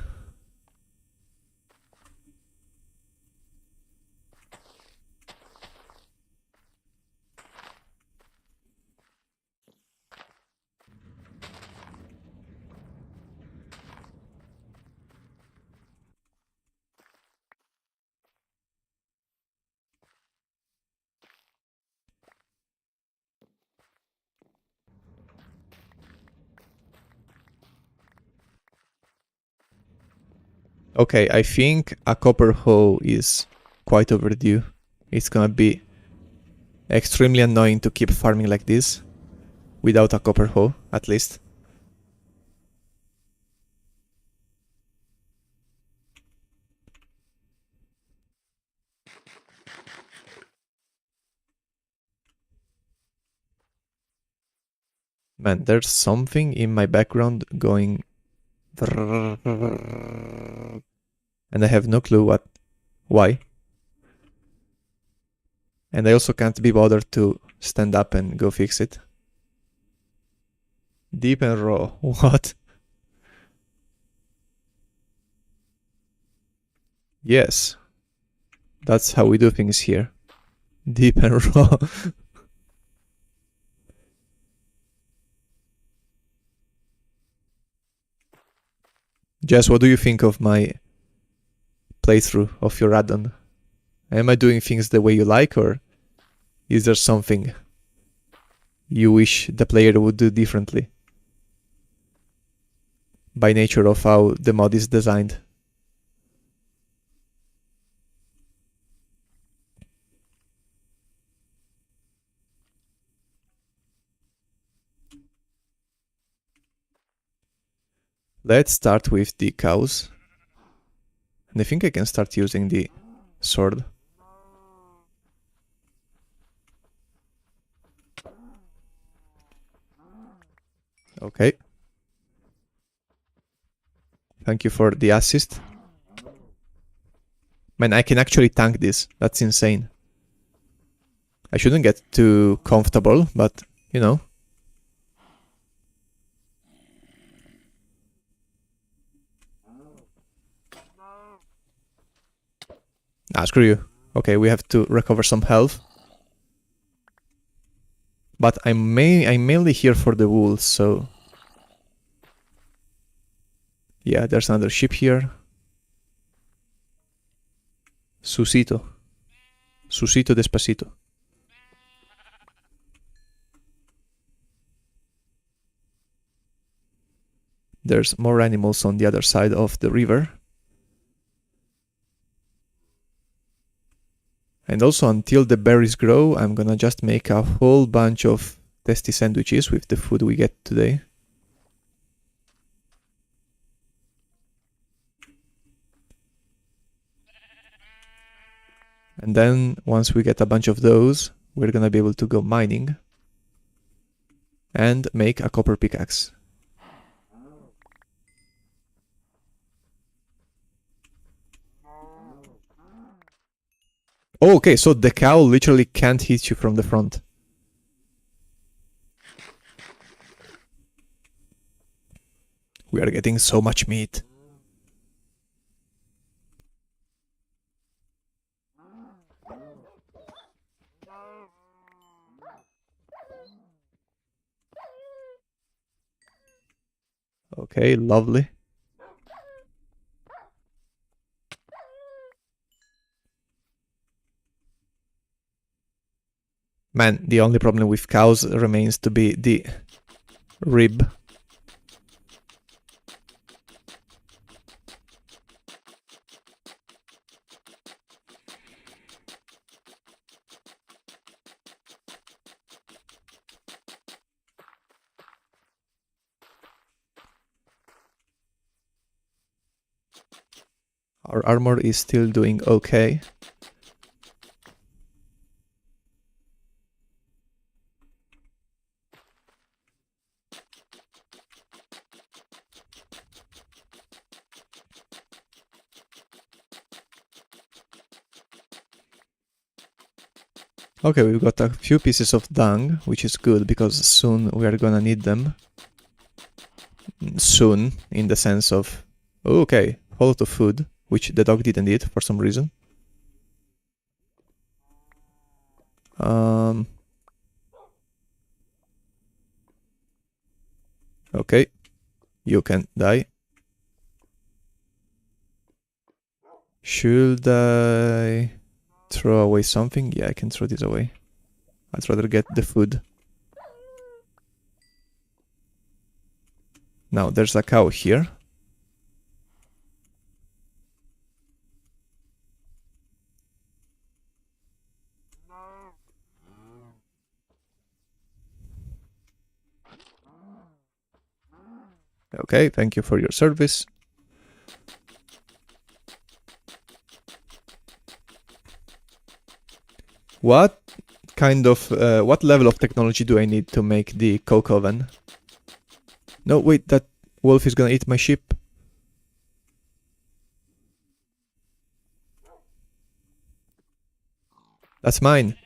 Okay, I think a copper hoe is quite overdue. It's gonna be extremely annoying to keep farming like this without a copper hoe, at least. Man, there's something in my background going... And I have no clue why. And I also can't be bothered to stand up and go fix it. Deep and raw. What? Yes. That's how we do things here. Deep and raw. Jess, what do you think of my playthrough of your add-on? Am I doing things the way you like, or is there something you wish the player would do differently? By nature of how the mod is designed. Let's start with the cows. And I think I can start using the sword. Okay. Thank you for the assist. Man, I can actually tank this. That's insane. I shouldn't get too comfortable, but, you know. Ah, screw you. Okay, we have to recover some health. But I'm mainly here for the wool, so... Yeah, there's another ship here. Susito. Susito despacito. There's more animals on the other side of the river. And also, until the berries grow, I'm gonna just make a whole bunch of tasty sandwiches with the food we get today. And then, once we get a bunch of those, we're gonna be able to go mining and make a copper pickaxe. Oh, okay, so the cow literally can't hit you from the front. We are getting so much meat. Okay, lovely. Man, the only problem with cows remains to be the rib. Our armor is still doing okay. Okay, we've got a few pieces of dung, which is good because soon we are gonna need them. Soon, in the sense of... Okay, a lot of food, which the dog didn't eat for some reason. Okay, you can die. Should I throw away something? Yeah, I can throw this away. I'd rather get the food. Now, there's a cow here. Okay, thank you for your service. What kind of, what level of technology do I need to make the coke oven? No, wait, that wolf is gonna eat my sheep. That's mine.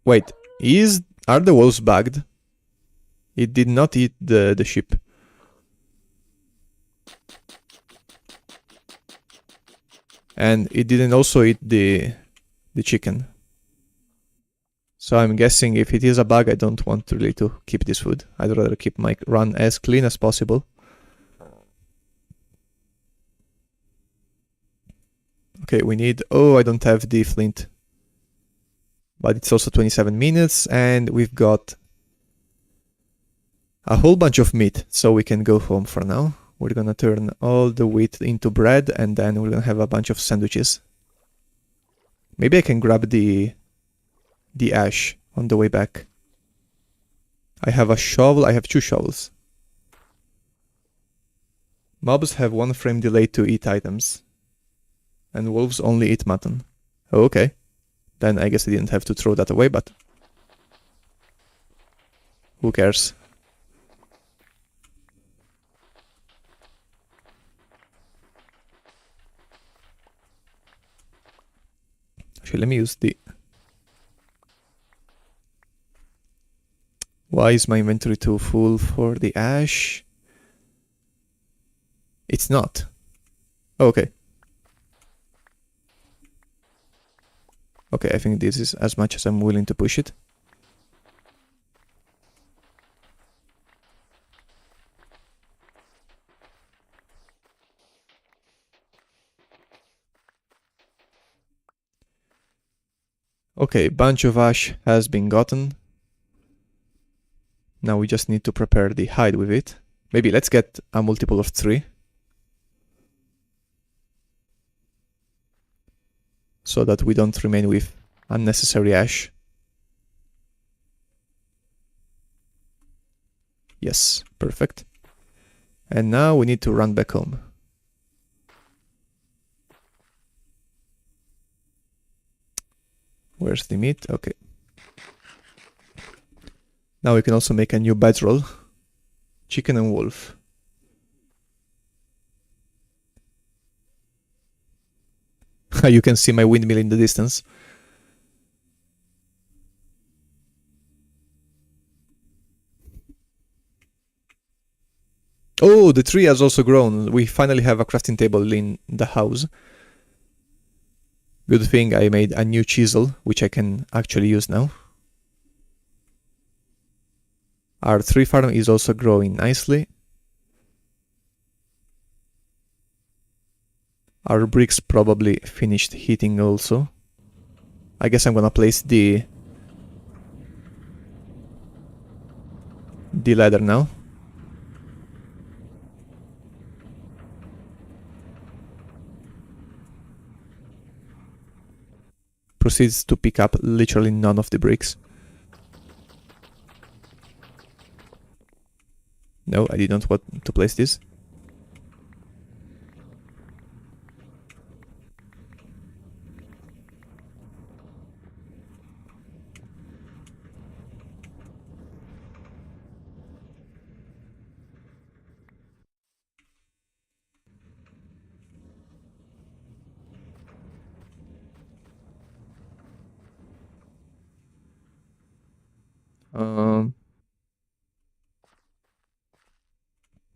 Wait, are the wolves bugged? It did not eat the sheep. And it didn't also eat the chicken. So I'm guessing if it is a bug, I don't want really to keep this food. I'd rather keep my run as clean as possible. Okay, we need... Oh, I don't have the flint. But it's also 27 minutes, and we've got a whole bunch of meat, so we can go home for now. We're gonna turn all the wheat into bread, and then we're gonna have a bunch of sandwiches. Maybe I can grab the ash on the way back. I have a shovel, I have 2 shovels. Mobs have 1 frame delay to eat items. And wolves only eat mutton. Oh, okay. Then I guess I didn't have to throw that away, but... who cares? Actually, let me use the... Why is my inventory too full for the ash? It's not. Oh, okay. Okay, I think this is as much as I'm willing to push it. Okay, bunch of ash has been gotten. Now we just need to prepare the hide with it. Maybe let's get a multiple of 3. So that we don't remain with unnecessary ash. Yes, perfect. And now we need to run back home. Where's the meat? Okay. Now we can also make a new bedroll. Chicken and wolf. You can see my windmill in the distance. Oh, the tree has also grown. We finally have a crafting table in the house. Good thing I made a new chisel, which I can actually use now. Our tree farm is also growing nicely. Our bricks probably finished heating also. I guess I'm gonna place the ladder now. Proceeds to pick up literally none of the bricks. No, I did not want to place this.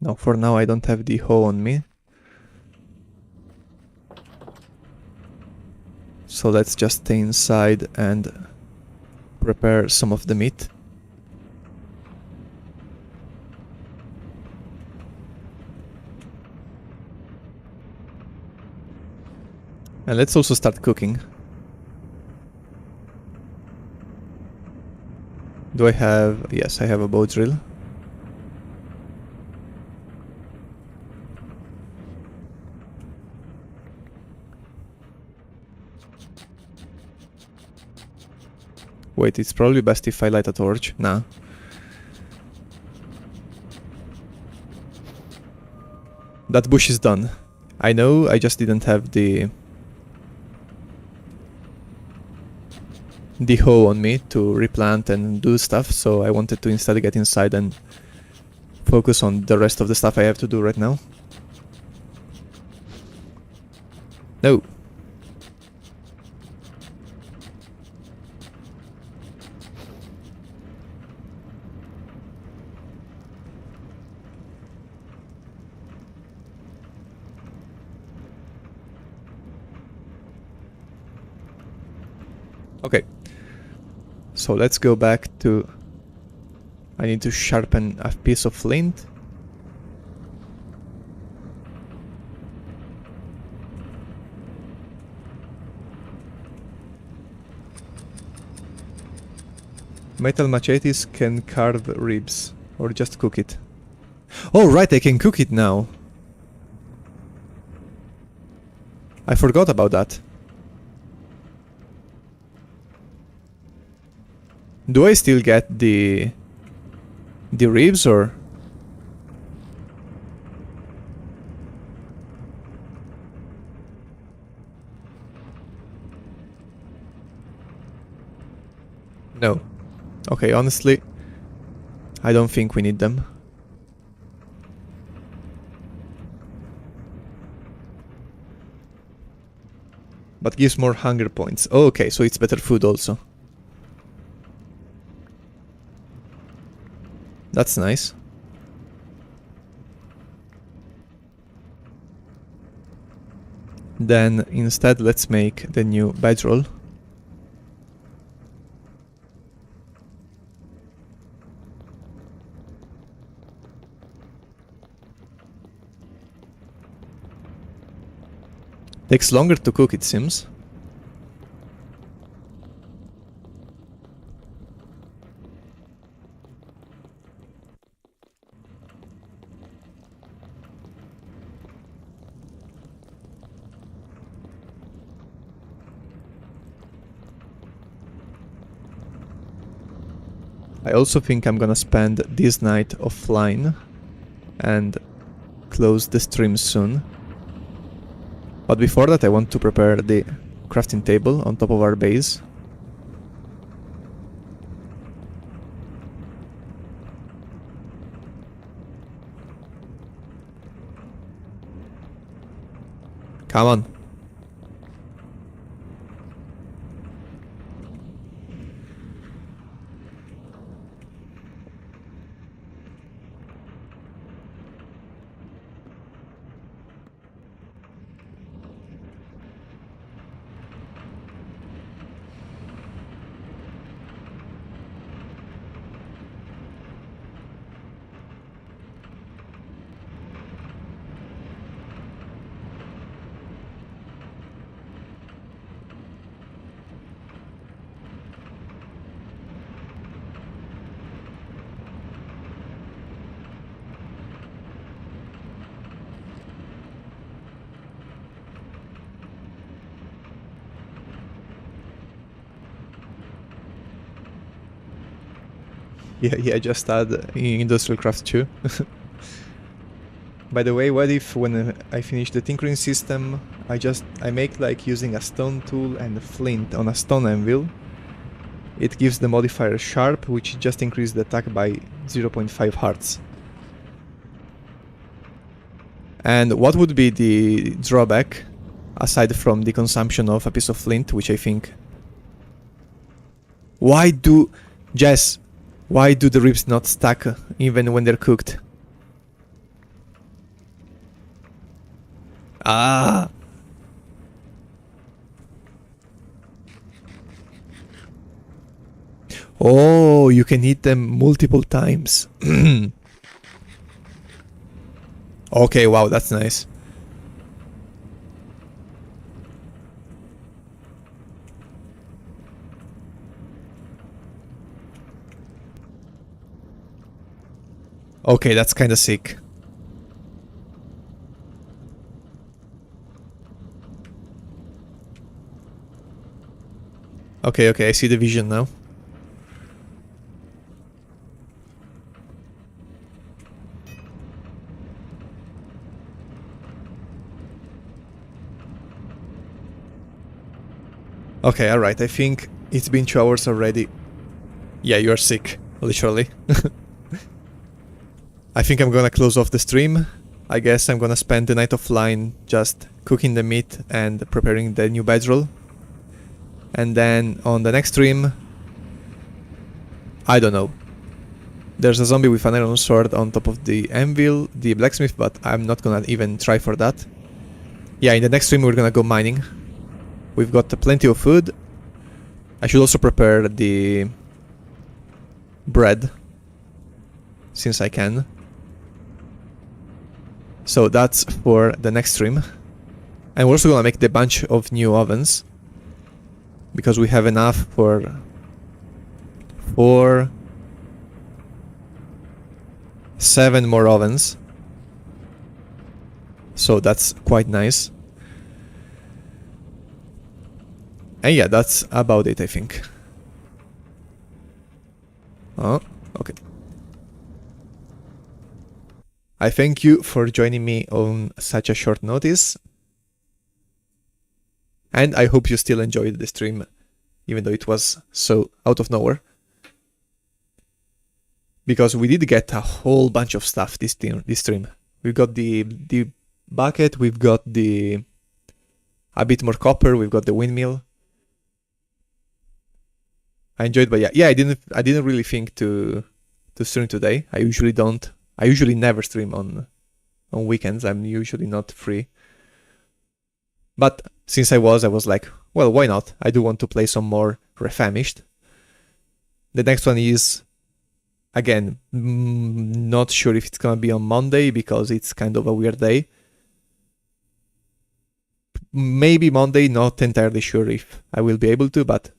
No, for now I don't have the hoe on me. So let's just stay inside and prepare some of the meat. And let's also start cooking. Do I have... Yes, I have a bow drill. Wait, it's probably best if I light a torch. Nah. That bush is done. I know, I just didn't have the hoe on me to replant and do stuff, so I wanted to instead get inside and focus on the rest of the stuff I have to do right now. No. Okay. So let's go back to... I need to sharpen a piece of flint. Metal machetes can carve ribs, or just cook it. Oh right, I can cook it now! I forgot about that. Do I still get the ribs, or...? No. Okay, honestly, I don't think we need them. But gives more hunger points. Oh, okay, so it's better food also. That's nice. Then instead let's make the new bedroll. Takes longer to cook, it seems. I also think I'm gonna spend this night offline and close the stream soon. But before that I want to prepare the crafting table on top of our base. Come on. Yeah, just add Industrial Craft 2. By the way, what if when I finish the tinkering system, I make like using a stone tool and a flint on a stone anvil. It gives the modifier sharp, which just increases the attack by 0.5 hearts. And what would be the drawback, aside from the consumption of a piece of flint, which I think... Jess, why do the ribs not stack even when they're cooked? Ah! Oh, you can eat them multiple times. Okay, wow, that's nice. Okay, that's kinda sick. Okay, I see the vision now. Okay, alright, I think it's been 2 hours already. Yeah, you're sick, literally. I think I'm gonna close off the stream. I guess I'm gonna spend the night offline just cooking the meat and preparing the new bedroll. And then on the next stream, I don't know. There's a zombie with an iron sword on top of the anvil, the blacksmith, but I'm not gonna even try for that. Yeah, in the next stream we're gonna go mining. We've got plenty of food. I should also prepare the bread, since I can. So that's for the next stream. And we're also gonna make the bunch of new ovens, because we have enough for 7 more ovens. So that's quite nice. And yeah, that's about it, I think. Oh, okay. I thank you for joining me on such a short notice. And I hope you still enjoyed the stream, even though it was so out of nowhere. Because we did get a whole bunch of stuff this stream. We've got the bucket, we've got a bit more copper, we've got the windmill. I enjoyed, but yeah, I didn't really think to stream today. I usually don't. I usually never stream on weekends. I'm usually not free. But since I was like, well, why not? I do want to play some more Refamished. The next one is, again, not sure if it's gonna be on Monday because it's kind of a weird day. Maybe Monday, not entirely sure if I will be able to, but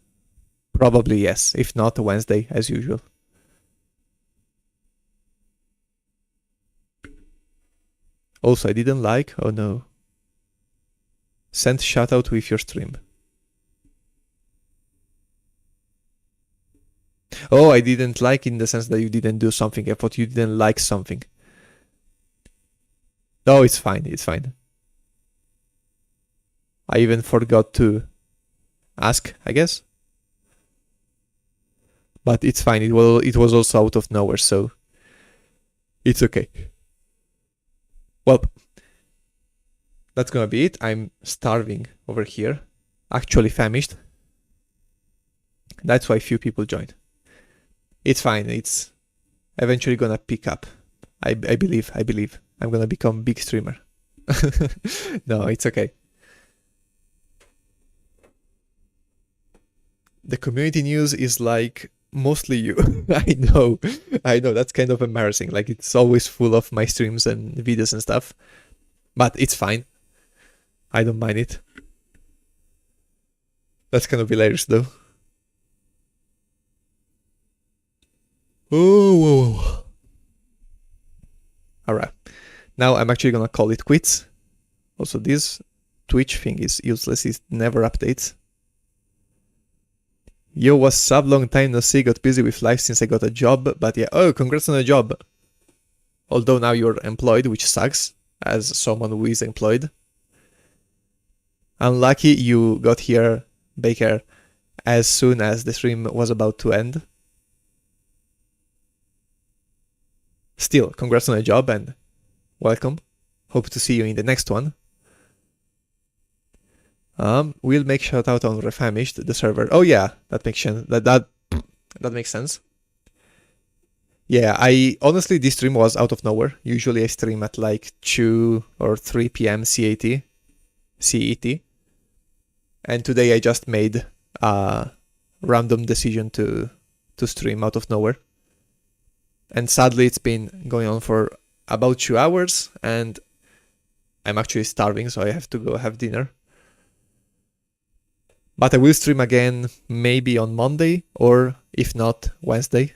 probably yes. If not, Wednesday as usual. Also, I didn't like, oh no. Send shoutout with your stream. Oh, I didn't like in the sense that you didn't do something. I thought you didn't like something. No, it's fine, it's fine. I even forgot to ask, I guess. But it's fine, it was also out of nowhere, so it's okay. Well, that's gonna be it. I'm starving over here. Actually famished. That's why few people joined. It's fine, it's eventually gonna pick up. I believe. I'm gonna become big streamer. No, it's okay. The community news is like mostly you. I know, that's kind of embarrassing. Like, it's always full of my streams and videos and stuff. But it's fine. I don't mind it. That's kind of hilarious though. Oh, whoa. Alright. Now I'm actually gonna call it quits. Also, this Twitch thing is useless. It never updates. Yo, what's up? Long time no see. Got busy with life since I got a job. But yeah, oh, congrats on a job. Although now you're employed, which sucks, as someone who is employed. Unlucky you got here, Baker, as soon as the stream was about to end. Still, congrats on a job and welcome. Hope to see you in the next one. We'll make shout out on Refamished, the server. Oh yeah, that makes sense. That makes sense. Yeah, I honestly, this stream was out of nowhere. Usually I stream at like 2 or 3 p.m. CET. And today I just made a random decision to stream out of nowhere. And sadly it's been going on for about 2 hours and I'm actually starving, so I have to go have dinner. But I will stream again maybe on Monday, or if not, Wednesday.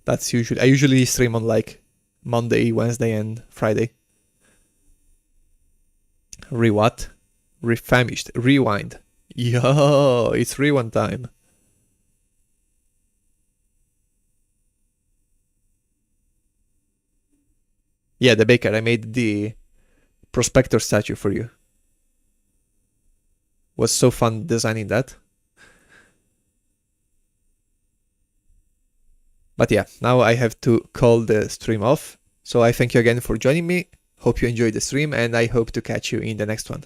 That's usually, I usually stream on like Monday, Wednesday, and Friday. What? Refamished. Rewind. Yo, it's rewind time. Yeah, the baker. I made the prospector statue for you. Was so fun designing that. But yeah, now I have to call the stream off. So I thank you again for joining me. Hope you enjoyed the stream and I hope to catch you in the next one.